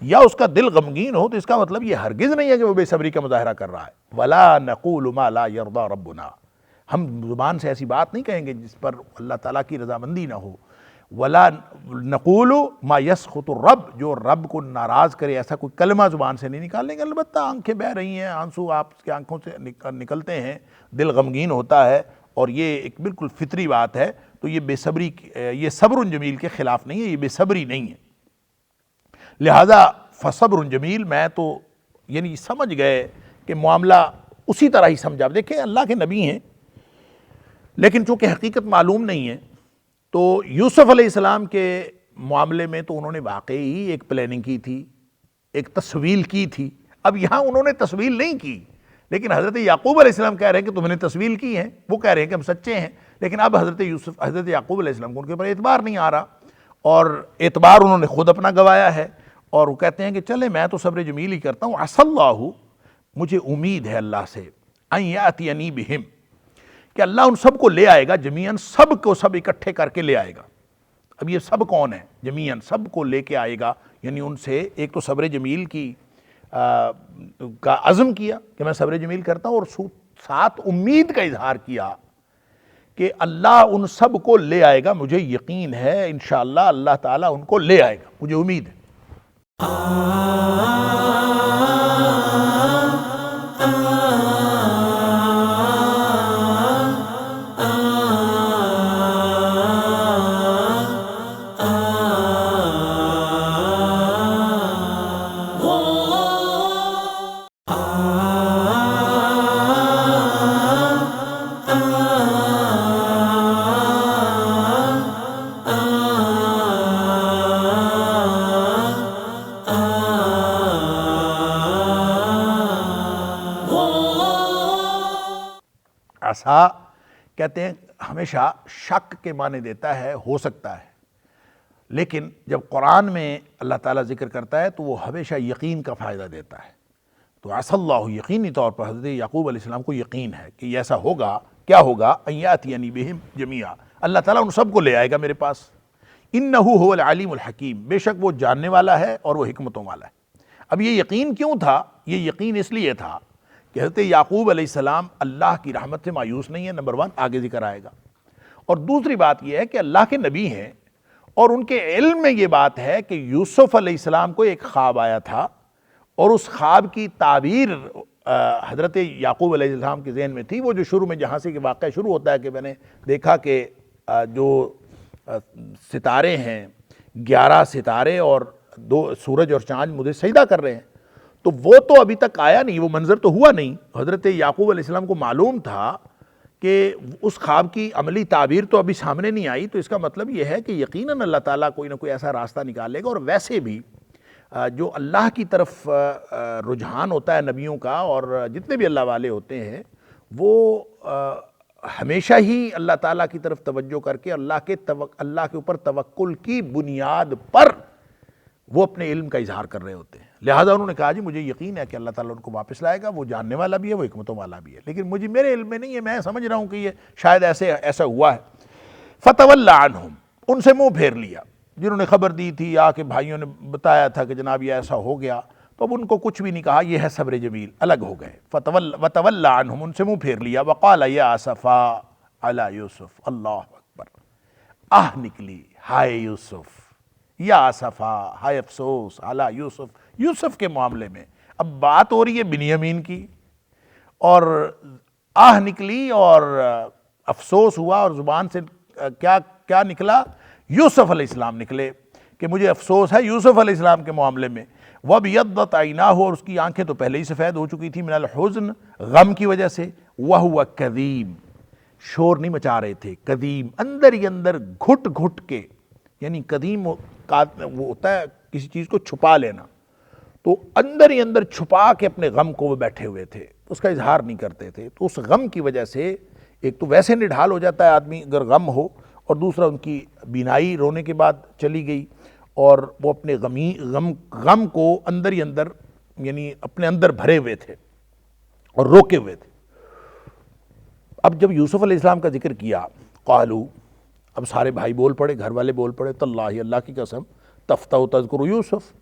یا اس کا دل غمگین ہو تو اس کا مطلب یہ ہرگز نہیں ہے کہ وہ بے صبری کا مظاہرہ کر رہا ہے. وَلَا نَقُولُ مَا لَا يَرْضَى رَبُّنَا, ہم زبان سے ایسی بات نہیں کہیں گے جس پر اللہ تعالیٰ کی رضامندی نہ ہو. ولا نقول ما یسخط الرب، جو رب کو ناراض کرے ایسا کوئی کلمہ زبان سے نہیں نکالیں گے۔ البتہ آنکھیں بہہ رہی ہیں، آنسو آپ کی آنکھوں سے نکلتے ہیں، دل غمگین ہوتا ہے، اور یہ ایک بالکل فطری بات ہے۔ تو یہ بے صبری، یہ صبر جمیل کے خلاف نہیں ہے، یہ بے صبری نہیں ہے۔ لہذا فصبر جمیل، میں تو یعنی سمجھ گئے کہ معاملہ اسی طرح ہی سمجھا۔ دیکھیں اللہ کے نبی ہیں، لیکن چونکہ حقیقت معلوم نہیں ہے، تو یوسف علیہ السلام کے معاملے میں تو انہوں نے واقعی ایک پلاننگ کی تھی، ایک تصویل کی تھی۔ اب یہاں انہوں نے تصویل نہیں کی، لیکن حضرت یعقوب علیہ السلام کہہ رہے ہیں کہ تم نے تصویل کی ہے، وہ کہہ رہے ہیں کہ ہم سچے ہیں۔ لیکن اب حضرت یعقوب علیہ السلام کو ان کے اوپر اعتبار نہیں آ رہا، اور اعتبار انہوں نے خود اپنا گوایا ہے، اور وہ کہتے ہیں کہ چلے میں تو صبر جمیل ہی کرتا ہوں، عسى اللہ، مجھے امید ہے اللہ سے، ان یاتینی بہم، کہ اللہ ان سب کو لے آئے گا جمیعاً، سب کو سب اکٹھے کر کے لے آئے گا۔ اب یہ سب کون ہے؟ جمیعاً، سب کو لے کے آئے گا، یعنی ان سے ایک تو صبر جمیل کی کا عزم کیا کہ میں صبر جمیل کرتا ہوں، اور ساتھ امید کا اظہار کیا کہ اللہ ان سب کو لے آئے گا، مجھے یقین ہے انشاءاللہ اللہ تعالیٰ ان کو لے آئے گا، مجھے امید ہے۔ عسیٰ کہتے ہیں ہمیشہ شک کے معنی دیتا ہے، ہو سکتا ہے، لیکن جب قرآن میں اللہ تعالیٰ ذکر کرتا ہے تو وہ ہمیشہ یقین کا فائدہ دیتا ہے۔ تو عسیٰ اللہ، یقینی طور پر حضرت یعقوب علیہ السلام کو یقین ہے کہ یہ ایسا ہوگا۔ کیا ہوگا؟ ان یاتینی بہم جمیعا، اللہ تعالیٰ ان سب کو لے آئے گا میرے پاس۔ انہ هو العلیم الحکیم، بے شک وہ جاننے والا ہے اور وہ حکمتوں والا ہے۔ اب یہ یقین کیوں تھا؟ یہ یقین اس لیے تھا کہ حضرت یعقوب علیہ السلام اللہ کی رحمت سے مایوس نہیں ہے، نمبر 1، آگے ذکر آئے گا۔ اور دوسری بات یہ ہے کہ اللہ کے نبی ہیں، اور ان کے علم میں یہ بات ہے کہ یوسف علیہ السلام کو ایک خواب آیا تھا، اور اس خواب کی تعبیر حضرت یعقوب علیہ السلام کے ذہن میں تھی۔ وہ جو شروع میں جہاں سے کہ واقعہ شروع ہوتا ہے کہ میں نے دیکھا کہ جو ستارے ہیں، 11 ستارے اور 2 سورج اور چاند مجھے سجدہ کر رہے ہیں، تو وہ تو ابھی تک آیا نہیں، وہ منظر تو ہوا نہیں۔ حضرت یعقوب علیہ السلام کو معلوم تھا کہ اس خواب کی عملی تعبیر تو ابھی سامنے نہیں آئی، تو اس کا مطلب یہ ہے کہ یقیناً اللہ تعالیٰ کوئی نہ کوئی ایسا راستہ نکالے گا۔ اور ویسے بھی جو اللہ کی طرف رجحان ہوتا ہے نبیوں کا، اور جتنے بھی اللہ والے ہوتے ہیں، وہ ہمیشہ ہی اللہ تعالیٰ کی طرف توجہ کر کے اللہ کے اوپر توکل کی بنیاد پر وہ اپنے علم کا اظہار کر رہے ہوتے ہیں۔ لہٰذا انہوں نے کہا جی مجھے یقین ہے کہ اللہ تعالیٰ ان کو واپس لائے گا، وہ جاننے والا بھی ہے، وہ حکمتوں والا بھی ہے، لیکن میرے علم میں نہیں ہے، میں سمجھ رہا ہوں کہ یہ شاید ایسا ہوا ہے۔ فَتَوَلَّ عَنْهُمْ، ان سے منہ پھیر لیا، جنہوں نے خبر دی تھی، آ کے بھائیوں نے بتایا تھا کہ جناب یہ ایسا ہو گیا، تو اب ان کو کچھ بھی نہیں کہا، یہ ہے صبر جمیل، الگ ہو گئے۔ وَتَوَلَّ عَنْهُمْ، ان سے منہ پھیر لیا۔ وَقَالَ يَا أَسَفَا عَلَى يُوسُف، اللہ اکبر، آہ نکلی، ہائے یوسف، یا اسفا، ہائے افسوس، علی یوسف، یوسف کے معاملے میں۔ اب بات ہو رہی ہے بنیامین کی، اور آہ نکلی اور افسوس ہوا، اور زبان سے کیا نکلا؟ یوسف علیہ السلام نکلے کہ مجھے افسوس ہے یوسف علیہ السلام کے معاملے میں۔ وَابْيَضَّتْ عَيْنَاهُ، اور اس کی آنکھیں تو پہلے ہی سفید ہو چکی تھی، من الحزن، غم کی وجہ سے۔ وَهُوَ كَظِيمٌ، شور نہیں مچا رہے تھے، قدیم، اندر ہی اندر گھٹ گھٹ کے، یعنی قدیم وہ ہوتا ہے کسی چیز کو چھپا لینا، تو اندر ہی اندر چھپا کے اپنے غم کو وہ بیٹھے ہوئے تھے، اس کا اظہار نہیں کرتے تھے۔ تو اس غم کی وجہ سے ایک تو ویسے نڈھال ہو جاتا ہے آدمی اگر غم ہو، اور دوسرا ان کی بینائی رونے کے بعد چلی گئی، اور وہ اپنے غم کو اندر ہی اندر، یعنی اپنے اندر بھرے ہوئے تھے اور روکے ہوئے تھے۔ اب جب یوسف علیہ السلام کا ذکر کیا، قالو، اب سارے بھائی بول پڑے، گھر والے بول پڑے، تاللہ، اللہ کی قسم، تفتح تذکر یوسف،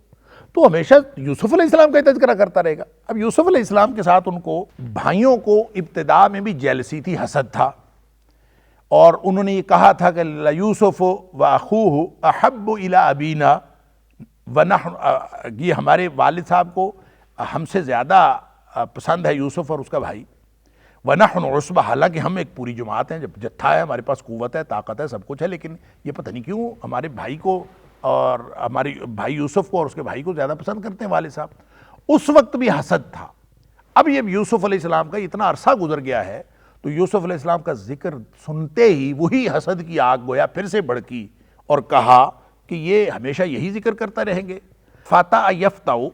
تو ہمیشہ یوسف علیہ السلام کا ہی تذکرہ کرتا رہے گا۔ اب یوسف علیہ السلام کے ساتھ ان کو بھائیوں کو ابتدا میں بھی جیلسی تھی، حسد تھا، اور انہوں نے یہ کہا تھا کہ یوسف و اخوہ احب الی ابینا ونحن، یہ ہمارے والد صاحب کو ہم سے زیادہ پسند ہے یوسف اور اس کا بھائی، ونحن عصبہ، حالانکہ ہم ایک پوری جماعت ہیں، جب جتھا ہے، ہمارے پاس قوت ہے، طاقت ہے، سب کچھ ہے، لیکن یہ پتہ نہیں کیوں ہمارے بھائی کو اور ہمارے بھائی یوسف کو اور اس کے بھائی کو زیادہ پسند کرتے ہیں والد صاحب۔ اس وقت بھی حسد تھا۔ اب یہ یوسف علیہ السلام کا اتنا عرصہ گزر گیا ہے تو یوسف علیہ السلام کا ذکر سنتے ہی وہی حسد کی آگ گویا پھر سے بھڑکی اور کہا کہ یہ ہمیشہ یہی ذکر کرتا رہیں گے۔ فاتا یفتو،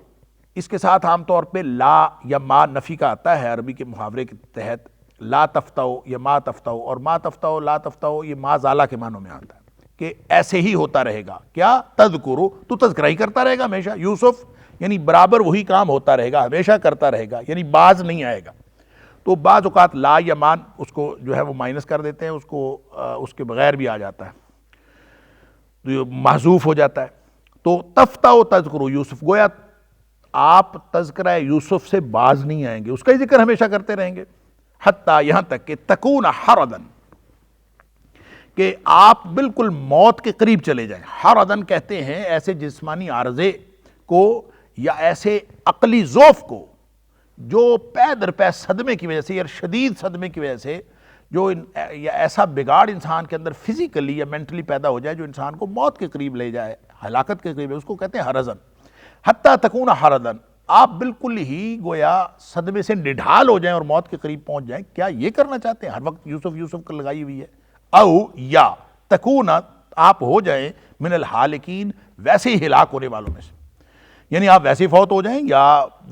اس کے ساتھ عام طور پہ لا یا ما نفی کا آتا ہے عربی کے محاورے کے تحت، لا تفتو یا ما تفتو، اور ما تفتو لا تفتو یہ ما زالہ کے معنوں میں آتا ہے کہ ایسے ہی ہوتا رہے گا۔ کیا؟ تذکرو، تو تذکرہ ہی کرتا رہے گا ہمیشہ، یوسف یعنی برابر وہی کام ہوتا رہے گا، ہمیشہ کرتا رہے گا، یعنی باز نہیں آئے گا۔ تو بعض اوقات لا یا مان اس کو جو ہے وہ مائنس کر دیتے ہیں، اس کو اس کے بغیر بھی آ جاتا ہے تو یہ محذوف ہو جاتا ہے۔ تو تفتہ و تذکرو یوسف، گویا آپ تذکرہ یوسف سے باز نہیں آئیں گے، اس کا ہی ذکر ہمیشہ کرتے رہیں گے، حتیٰ یہاں تک کہ تکون حردن، کہ آپ بالکل موت کے قریب چلے جائیں۔ حردن کہتے ہیں ایسے جسمانی عارضے کو یا ایسے عقلی ضعف کو جو پے در پے صدمے کی وجہ سے یا شدید صدمے کی وجہ سے جو یا ایسا بگاڑ انسان کے اندر فزیکلی یا مینٹلی پیدا ہو جائے جو انسان کو موت کے قریب لے جائے، ہلاکت کے قریب ہے، اس کو کہتے ہیں حرزن۔ حتیٰ تکون حردن، آپ بالکل ہی گویا صدمے سے نڈھال ہو جائیں اور موت کے قریب پہنچ جائیں۔ کیا یہ کرنا چاہتے ہیں؟ ہر وقت یوسف یوسف کو لگائی ہوئی ہے۔ او یا تکون، آپ ہو جائیں من الحالکین، ویسے ہی ہلاک ہونے والوں میں سے، یعنی آپ ویسے فوت ہو جائیں یا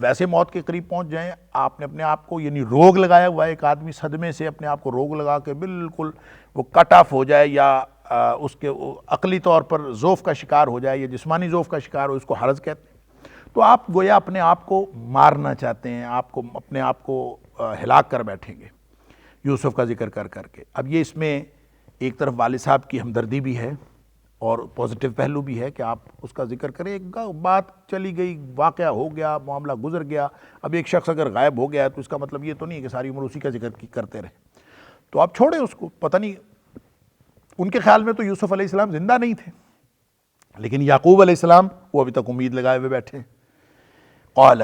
ویسے موت کے قریب پہنچ جائیں۔ آپ نے اپنے آپ کو یعنی روگ لگایا ہوا ہے، ایک آدمی صدمے سے اپنے آپ کو روگ لگا کے بالکل وہ کٹ آف ہو جائے یا اس کے عقلی طور پر ضعف کا شکار ہو جائے یا جسمانی ضعف کا شکار ہو، اس کو حرض کہتے ہیں۔ تو آپ گویا اپنے آپ کو مارنا چاہتے ہیں، آپ کو اپنے آپ کو ہلاک کر بیٹھیں گے یوسف کا ذکر کر کر کے۔ اب یہ اس میں ایک طرف والد صاحب کی ہمدردی بھی ہے اور پازیٹیو پہلو بھی ہے کہ آپ اس کا ذکر کریں۔ ایک بات چلی گئی، واقعہ ہو گیا، معاملہ گزر گیا، اب ایک شخص اگر غائب ہو گیا ہے تو اس کا مطلب یہ تو نہیں ہے کہ ساری عمر اسی کا ذکر کرتے رہے، تو آپ چھوڑیں اس کو۔ پتہ نہیں ان کے خیال میں تو یوسف علیہ السلام زندہ نہیں تھے، لیکن یعقوب علیہ السلام وہ ابھی تک امید لگائے ہوئے بیٹھے۔ قال،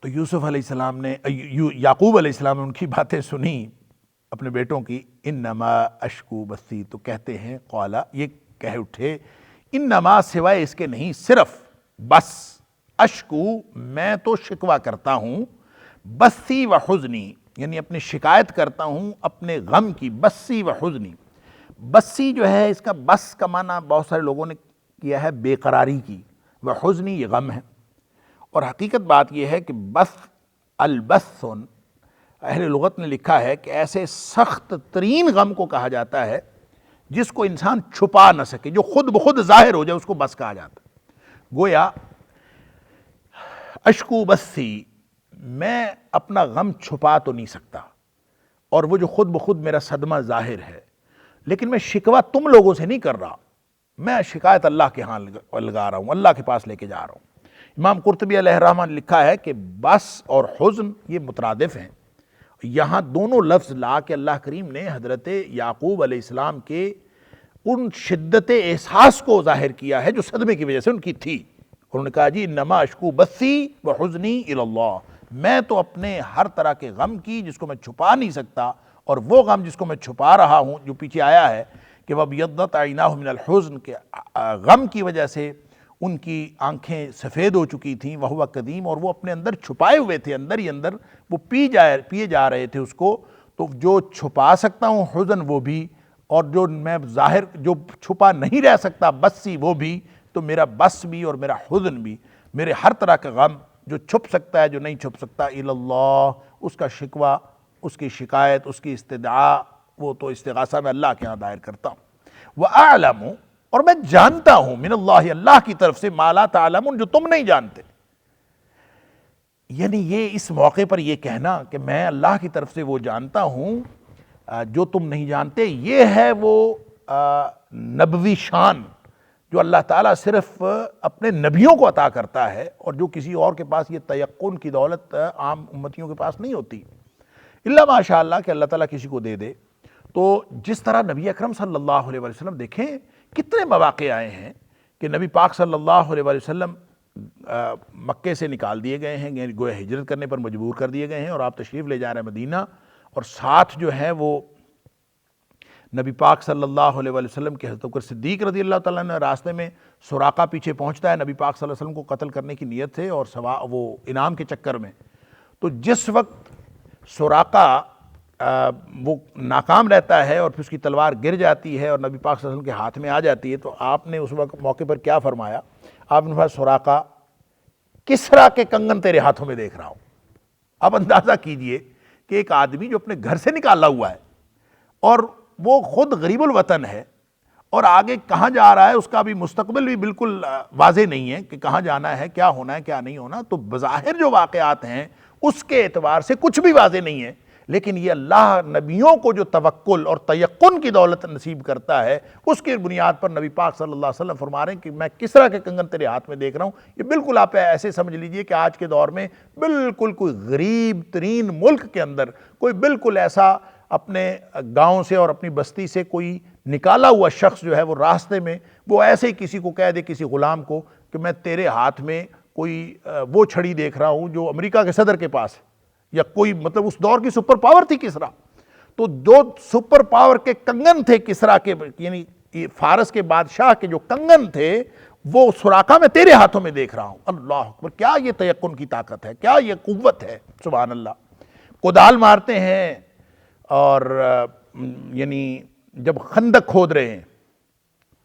تو یوسف علیہ السلام نے یعقوب علیہ السلام نے ان کی باتیں سنی اپنے بیٹوں کی۔ انما اشکو بثی، تو کہتے ہیں قال، یہ کہہ اٹھے، انما سوائے اس کے نہیں، صرف بس، اشکو میں تو شکوہ کرتا ہوں، بثی و حزنی یعنی اپنی شکایت کرتا ہوں اپنے غم کی، بثی و حزنی۔ بثی جو ہے اس کا بس کا معنی بہت سارے لوگوں نے کیا ہے بے قراری کی، و حزنی یہ غم ہے، اور حقیقت بات یہ ہے کہ بث البث، اہل لغت نے لکھا ہے کہ ایسے سخت ترین غم کو کہا جاتا ہے جس کو انسان چھپا نہ سکے، جو خود بخود ظاہر ہو جائے، اس کو بس کہا جاتا ہے۔ گویا اشکو بثی، میں اپنا غم چھپا تو نہیں سکتا، اور وہ جو خود بخود میرا صدمہ ظاہر ہے، لیکن میں شکوہ تم لوگوں سے نہیں کر رہا، میں شکایت اللہ کے ہاں لگا رہا ہوں، اللہ کے پاس لے کے جا رہا ہوں۔ امام قرطبی علیہ الرحمہ نے لکھا ہے کہ بس اور حزن یہ مترادف ہیں، یہاں دونوں لفظ لا کے اللہ کریم نے حضرت یعقوب علیہ السلام کے ان شدت احساس کو ظاہر کیا ہے جو صدمے کی وجہ سے ان کی تھی۔ انہوں نے کہا جی انما اشکو بثی و حزنی الی اللہ، میں تو اپنے ہر طرح کے غم کی جس کو میں چھپا نہیں سکتا، اور وہ غم جس کو میں چھپا رہا ہوں جو پیچھے آیا ہے کہ وَابْيَضَّتْ عَيْنَاهُ مِنَ الْحُزْنِ، کہ غم کی وجہ سے ان کی آنکھیں سفید ہو چکی تھیں، وَهُوَ كَظِيمٌ، اور وہ اپنے اندر چھپائے ہوئے تھے، اندر ہی اندر وہ پیے جا رہے تھے اس کو۔ تو جو چھپا سکتا ہوں حزن وہ بھی، اور جو میں ظاہر جو چھپا نہیں رہ سکتا بسی وہ بھی، تو میرا بس بھی اور میرا حزن بھی، میرے ہر طرح کا غم جو چھپ سکتا ہے جو نہیں چھپ سکتا، الی اللہ، اس کا شکوہ، اس کی شکایت، اس کی استدعاء، وہ تو استغاثہ میں اللہ کے ہاں دائر کرتا ہوں۔ وَأَعْلَمُ، اور میں جانتا ہوں، من اللہ، اللہ کی طرف سے، ما لا تعلمون، جو تم نہیں جانتے۔ یعنی یہ اس موقع پر یہ کہنا کہ میں اللہ کی طرف سے وہ جانتا ہوں جو تم نہیں جانتے، یہ ہے وہ نبوی شان جو اللہ تعالیٰ صرف اپنے نبیوں کو عطا کرتا ہے، اور جو کسی اور کے پاس یہ تیقن کی دولت عام امتیوں کے پاس نہیں ہوتی، الا ماشاء اللہ کہ اللہ تعالیٰ کسی کو دے دے۔ تو جس طرح نبی اکرم صلی اللہ علیہ وسلم دیکھیں کتنے مواقع آئے ہیں کہ نبی پاک صلی اللہ علیہ وسلم مکے سے نکال دیے گئے ہیں، یعنی گویا ہجرت کرنے پر مجبور کر دیے گئے ہیں، اور آپ تشریف لے جا رہے ہیں مدینہ، اور ساتھ جو ہے وہ نبی پاک صلی اللہ علیہ وسلم کے حضرت بکر صدیق رضی اللہ تعالیٰ نے راستے میں سراقہ پیچھے پہنچتا ہے نبی پاک صلی اللہ علیہ وسلم کو قتل کرنے کی نیت سے اور وہ انعام کے چکر میں، تو جس وقت سراقہ وہ ناکام رہتا ہے اور پھر اس کی تلوار گر جاتی ہے اور نبی پاک صلی اللہ علیہ وسلم کے ہاتھ میں آ جاتی ہے، تو آپ نے اس وقت موقع پر کیا فرمایا؟ آپ نے فرمایا سراقہ کسریٰ کے کنگن تیرے ہاتھوں میں دیکھ رہا ہوں۔ اب اندازہ کیجئے کہ ایک آدمی جو اپنے گھر سے نکالا ہوا ہے اور وہ خود غریب الوطن ہے اور آگے کہاں جا رہا ہے اس کا بھی مستقبل بھی بالکل واضح نہیں ہے کہ کہاں جانا ہے، کیا ہونا ہے، کیا نہیں ہونا، تو بظاہر جو واقعات ہیں اس کے اعتبار سے کچھ بھی واضح نہیں ہے، لیکن یہ اللہ نبیوں کو جو توکل اور تیقن کی دولت نصیب کرتا ہے اس کی بنیاد پر نبی پاک صلی اللہ علیہ وسلم فرما رہے ہیں کہ میں کسریٰ کے کنگن تیرے ہاتھ میں دیکھ رہا ہوں۔ یہ بالکل آپ ایسے سمجھ لیجئے کہ آج کے دور میں بالکل کوئی غریب ترین ملک کے اندر کوئی بالکل ایسا اپنے گاؤں سے اور اپنی بستی سے کوئی نکالا ہوا شخص جو ہے وہ راستے میں وہ ایسے ہی کسی کو کہہ دے، کسی غلام کو، کہ میں تیرے ہاتھ میں کوئی وہ چھڑی دیکھ رہا ہوں جو امریکہ کے صدر کے پاس ہے، یا کوئی مطلب اس دور کی سپر پاور تھی کسریٰ، تو دو سپر پاور کے کنگن تھے کسریٰ کے، یعنی فارس کے بادشاہ کے جو کنگن تھے وہ سراقہ میں تیرے ہاتھوں میں دیکھ رہا ہوں۔ اللہ اکبر، کیا یہ تیقن کی طاقت ہے، کیا یہ قوت ہے، سبحان اللہ۔ کدال مارتے ہیں اور یعنی جب خندق کھود رہے ہیں،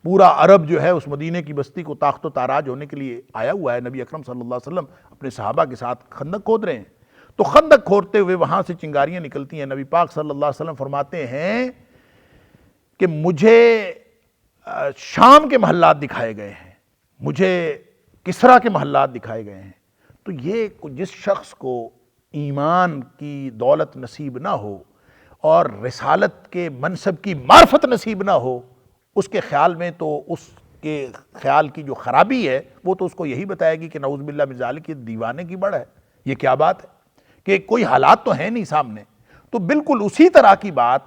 پورا عرب جو ہے اس مدینے کی بستی کو طاقت و تاراج ہونے کے لیے آیا ہوا ہے، نبی اکرم صلی اللہ علیہ وسلم اپنے صحابہ کے ساتھ خندق کھود رہے ہیں، تو خندق کھودتے ہوئے وہاں سے چنگاریاں نکلتی ہیں۔ نبی پاک صلی اللہ علیہ وسلم فرماتے ہیں کہ مجھے شام کے محلات دکھائے گئے ہیں، مجھے کسریٰ کے محلات دکھائے گئے ہیں۔ تو یہ جس شخص کو ایمان کی دولت نصیب نہ ہو اور رسالت کے منصب کی معرفت نصیب نہ ہو، اس کے خیال میں تو اس کے خیال کی جو خرابی ہے وہ تو اس کو یہی بتائے گی کہ نعوذ باللہ من ذالک، یہ دیوانے کی بڑھ ہے، یہ کیا بات ہے کہ کوئی حالات تو ہیں نہیں سامنے۔ تو بالکل اسی طرح کی بات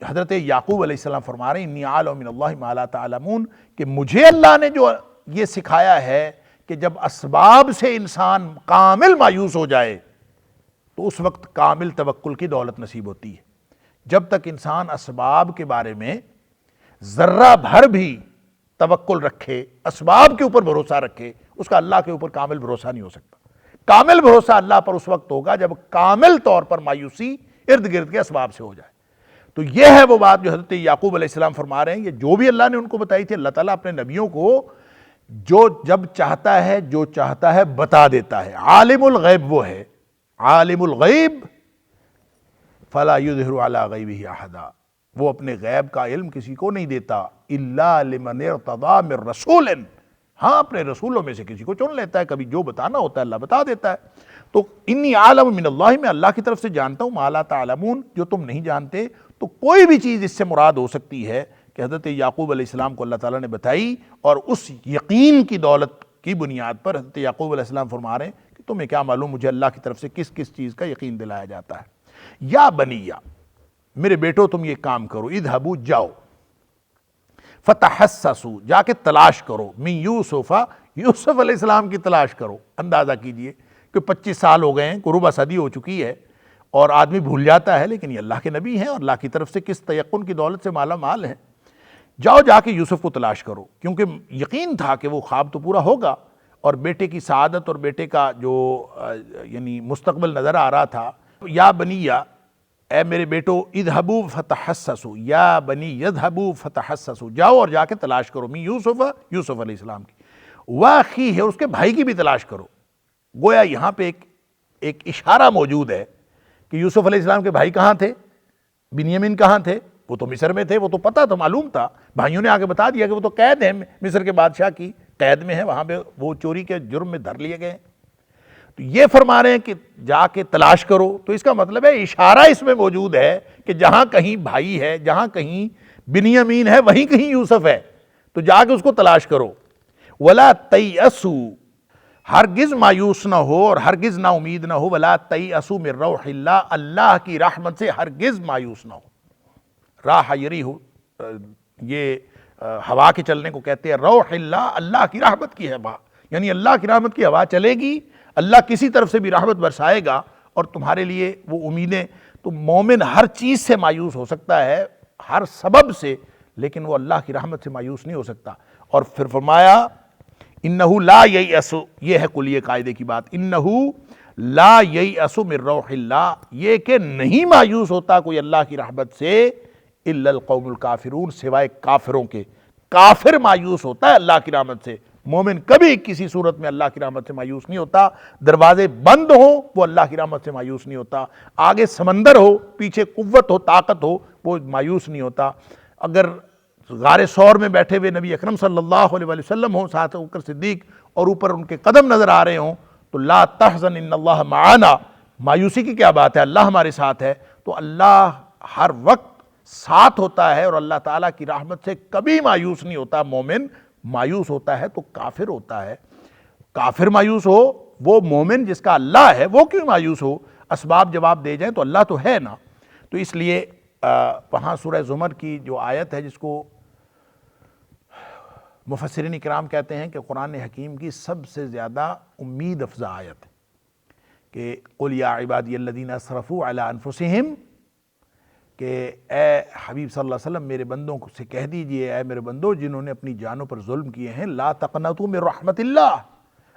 حضرت یعقوب علیہ السلام فرما رہے ہیں، انی اعلم من اللہ ما لا تعلمون، کہ مجھے اللہ نے جو یہ سکھایا ہے کہ جب اسباب سے انسان کامل مایوس ہو جائے تو اس وقت کامل توکل کی دولت نصیب ہوتی ہے۔ جب تک انسان اسباب کے بارے میں ذرہ بھر بھی توکل رکھے، اسباب کے اوپر بھروسہ رکھے، اس کا اللہ کے اوپر کامل بھروسہ نہیں ہو سکتا۔ کامل بھروسہ اللہ پر اس وقت ہوگا جب کامل طور پر مایوسی ارد گرد کے اسباب سے ہو جائے۔ تو یہ ہے وہ بات جو حضرت یعقوب علیہ السلام فرما رہے ہیں، یہ جو بھی اللہ نے ان کو بتائی تھی، اللہ تعالیٰ اپنے نبیوں کو جو جب چاہتا ہے جو چاہتا ہے بتا دیتا ہے۔ عالم الغیب وہ ہے، عالم الغیب فلا یظہر علی غیبہ احدا، وہ اپنے غیب کا علم کسی کو نہیں دیتا، الا لمن ارتضی من رسول، ہاں اپنے رسولوں میں سے کسی کو چن لیتا ہے، کبھی جو بتانا ہوتا ہے اللہ بتا دیتا ہے۔ تو انی عالم من اللہ، میں اللہ کی طرف سے جانتا ہوں، ما لا تعلمون، جو تم نہیں جانتے۔ تو کوئی بھی چیز اس سے مراد ہو سکتی ہے کہ حضرت یعقوب علیہ السلام کو اللہ تعالیٰ نے بتائی، اور اس یقین کی دولت کی بنیاد پر حضرت یعقوب علیہ السلام فرما رہے ہیں کہ تمہیں کیا معلوم مجھے اللہ کی طرف سے کس کس چیز کا یقین دلایا جاتا ہے۔ یا بنیا، میرے بیٹو تم یہ کام کرو، اذهبوا، جاؤ، فتحسسوا، جا کے تلاش کرو، من یوسف، یوسف علیہ السلام کی تلاش کرو۔ اندازہ کیجئے کہ 25 سال ہو گئے ہیں، ربع صدی ہو چکی ہے، اور آدمی بھول جاتا ہے، لیکن یہ اللہ کے نبی ہیں اور اللہ کی طرف سے کس تیقن کی دولت سے مالا مال ہیں۔ جاؤ، جا کے یوسف کو تلاش کرو، کیونکہ یقین تھا کہ وہ خواب تو پورا ہوگا، اور بیٹے کی سعادت اور بیٹے کا جو یعنی مستقبل نظر آ رہا تھا۔ یا بنیہ، اے میرے بیٹو، اذهبوا فتحسسوا، یا بنی یذهبوا فتحسسوا، جاؤ اور جا کے تلاش کرو، من یوسف، یوسف علیہ السلام کی، واخیہ، اس کے بھائی کی بھی تلاش کرو۔ گویا یہاں پہ ایک اشارہ موجود ہے کہ یوسف علیہ السلام کے بھائی کہاں تھے، بنیامین کہاں تھے؟ وہ تو مصر میں تھے، وہ تو پتہ تو معلوم تھا، بھائیوں نے آگے بتا دیا کہ وہ تو قید ہیں، مصر کے بادشاہ کی قید میں ہیں، وہاں پہ وہ چوری کے جرم میں دھر لیے گئے۔ تو یہ فرما رہے ہیں کہ جا کے تلاش کرو، تو اس کا مطلب ہے اشارہ اس میں موجود ہے کہ جہاں کہیں بھائی ہے، جہاں کہیں بنیامین ہے، وہیں کہیں یوسف ہے، تو جا کے اس کو تلاش کرو۔ ولا تیأسوا، ہرگز مایوس نہ ہو اور ہرگز نا امید نہ ہو، ولا تیأسوا من روح اللہ، اللہ کی رحمت سے ہرگز مایوس نہ ہو۔ راح یریح، یہ ہوا کے چلنے کو کہتے ہیں روح اللہ، اللہ کی رحمت کی ہوا، یعنی اللہ کی رحمت کی ہوا چلے گی، اللہ کسی طرف سے بھی رحمت برسائے گا اور تمہارے لیے وہ امیدیں. تو مومن ہر چیز سے مایوس ہو سکتا ہے، ہر سبب سے، لیکن وہ اللہ کی رحمت سے مایوس نہیں ہو سکتا. اور پھر فرمایا انہو لا ییأس، یہ ہے کلیہ قاعدے کی بات، انہو لا ییأس من روح اللہ، یہ کہ نہیں مایوس ہوتا کوئی اللہ کی رحمت سے الا القوم الکافرون، سوائے کافروں کے. کافر مایوس ہوتا ہے اللہ کی رحمت سے، مومن کبھی کسی صورت میں اللہ کی رحمت سے مایوس نہیں ہوتا. دروازے بند ہوں وہ اللہ کی رحمت سے مایوس نہیں ہوتا، آگے سمندر ہو، پیچھے قوت ہو، طاقت ہو، وہ مایوس نہیں ہوتا. اگر غار ثور میں بیٹھے ہوئے نبی اکرم صلی اللہ علیہ وسلم ہوں، ساتھ ابوبکر صدیق، اور اوپر ان کے قدم نظر آ رہے ہوں، تو لا تحزن ان اللہ معانا، مایوسی کی کیا بات ہے، اللہ ہمارے ساتھ ہے. تو اللہ ہر وقت ساتھ ہوتا ہے اور اللہ تعالیٰ کی رحمت سے کبھی مایوس نہیں ہوتا. مومن مایوس ہوتا ہے تو کافر ہوتا ہے. کافر مایوس ہو، وہ مومن جس کا اللہ ہے وہ کیوں مایوس ہو؟ اسباب جواب دے جائیں تو اللہ تو ہے نا. تو اس لیے وہاں سورہ زمر کی جو آیت ہے جس کو مفسرین اکرام کہتے ہیں کہ قرآن حکیم کی سب سے زیادہ امید افزا آیت ہے کہ قل یا عبادی الذین اسرفوا علی انفسہم، کہ اے حبیب صلی اللہ علیہ وسلم میرے بندوں سے کہہ دیجئے، اے میرے بندوں جنہوں نے اپنی جانوں پر ظلم کیے ہیں، لا تقنطوا من رحمت اللہ،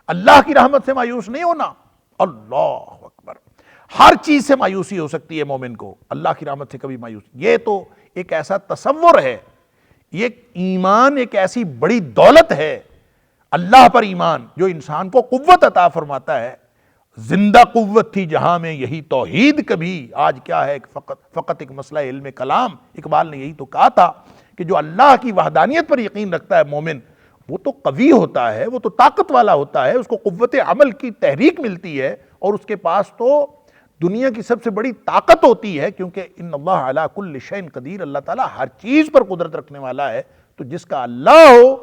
اللہ کی رحمت سے مایوس نہیں ہونا. اللہ اکبر. ہر چیز سے مایوسی ہو سکتی ہے مومن کو، اللہ کی رحمت سے کبھی مایوس. یہ تو ایک ایسا تصور ہے، یہ ایمان ایک ایسی بڑی دولت ہے، اللہ پر ایمان جو انسان کو قوت عطا فرماتا ہے. زندہ قوت تھی جہاں میں یہی توحید کبھی، آج کیا ہے فقط ایک مسئلہ علم کلام. اقبال نے یہی تو کہا تھا کہ جو اللہ کی وحدانیت پر یقین رکھتا ہے مومن، وہ تو قوی ہوتا ہے، وہ تو طاقت والا ہوتا ہے، اس کو قوت عمل کی تحریک ملتی ہے، اور اس کے پاس تو دنیا کی سب سے بڑی طاقت ہوتی ہے، کیونکہ ان اللہ علی کل شیء قدیر، اللہ تعالیٰ ہر چیز پر قدرت رکھنے والا ہے. تو جس کا اللہ ہو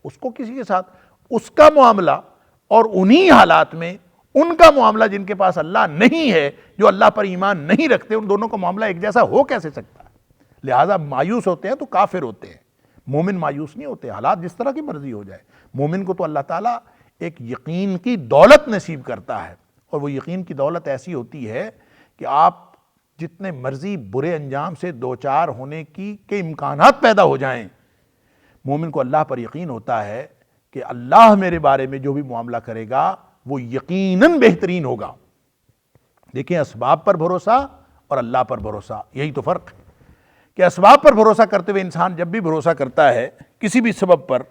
اس کو کسی کے ساتھ اس کا معاملہ، اور انہی حالات میں ان کا معاملہ جن کے پاس اللہ نہیں ہے، جو اللہ پر ایمان نہیں رکھتے، ان دونوں کا معاملہ ایک جیسا ہو کیسے سکتا ہے؟ لہٰذا مایوس ہوتے ہیں تو کافر ہوتے ہیں، مومن مایوس نہیں ہوتے، حالات جس طرح کی مرضی ہو جائے. مومن کو تو اللہ تعالیٰ ایک یقین کی دولت نصیب کرتا ہے، اور وہ یقین کی دولت ایسی ہوتی ہے کہ آپ جتنے مرضی برے انجام سے دوچار ہونے کے امکانات پیدا ہو جائیں، مومن کو اللہ پر یقین ہوتا ہے کہ اللہ میرے بارے میں جو بھی معاملہ کرے گا وہ یقیناً بہترین ہوگا. دیکھیں اسباب پر بھروسہ اور اللہ پر بھروسہ، یہی تو فرق ہے کہ اسباب پر بھروسہ کرتے ہوئے انسان جب بھی بھروسہ کرتا ہے کسی بھی سبب پر،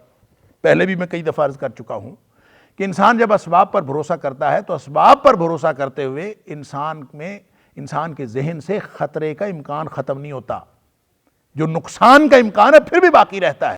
پہلے بھی میں کئی دفعہ عرض کر چکا ہوں کہ انسان جب اسباب پر بھروسہ کرتا ہے تو اسباب پر بھروسہ کرتے ہوئے انسان کے ذہن سے خطرے کا امکان ختم نہیں ہوتا، جو نقصان کا امکان ہے پھر بھی باقی رہتا ہے.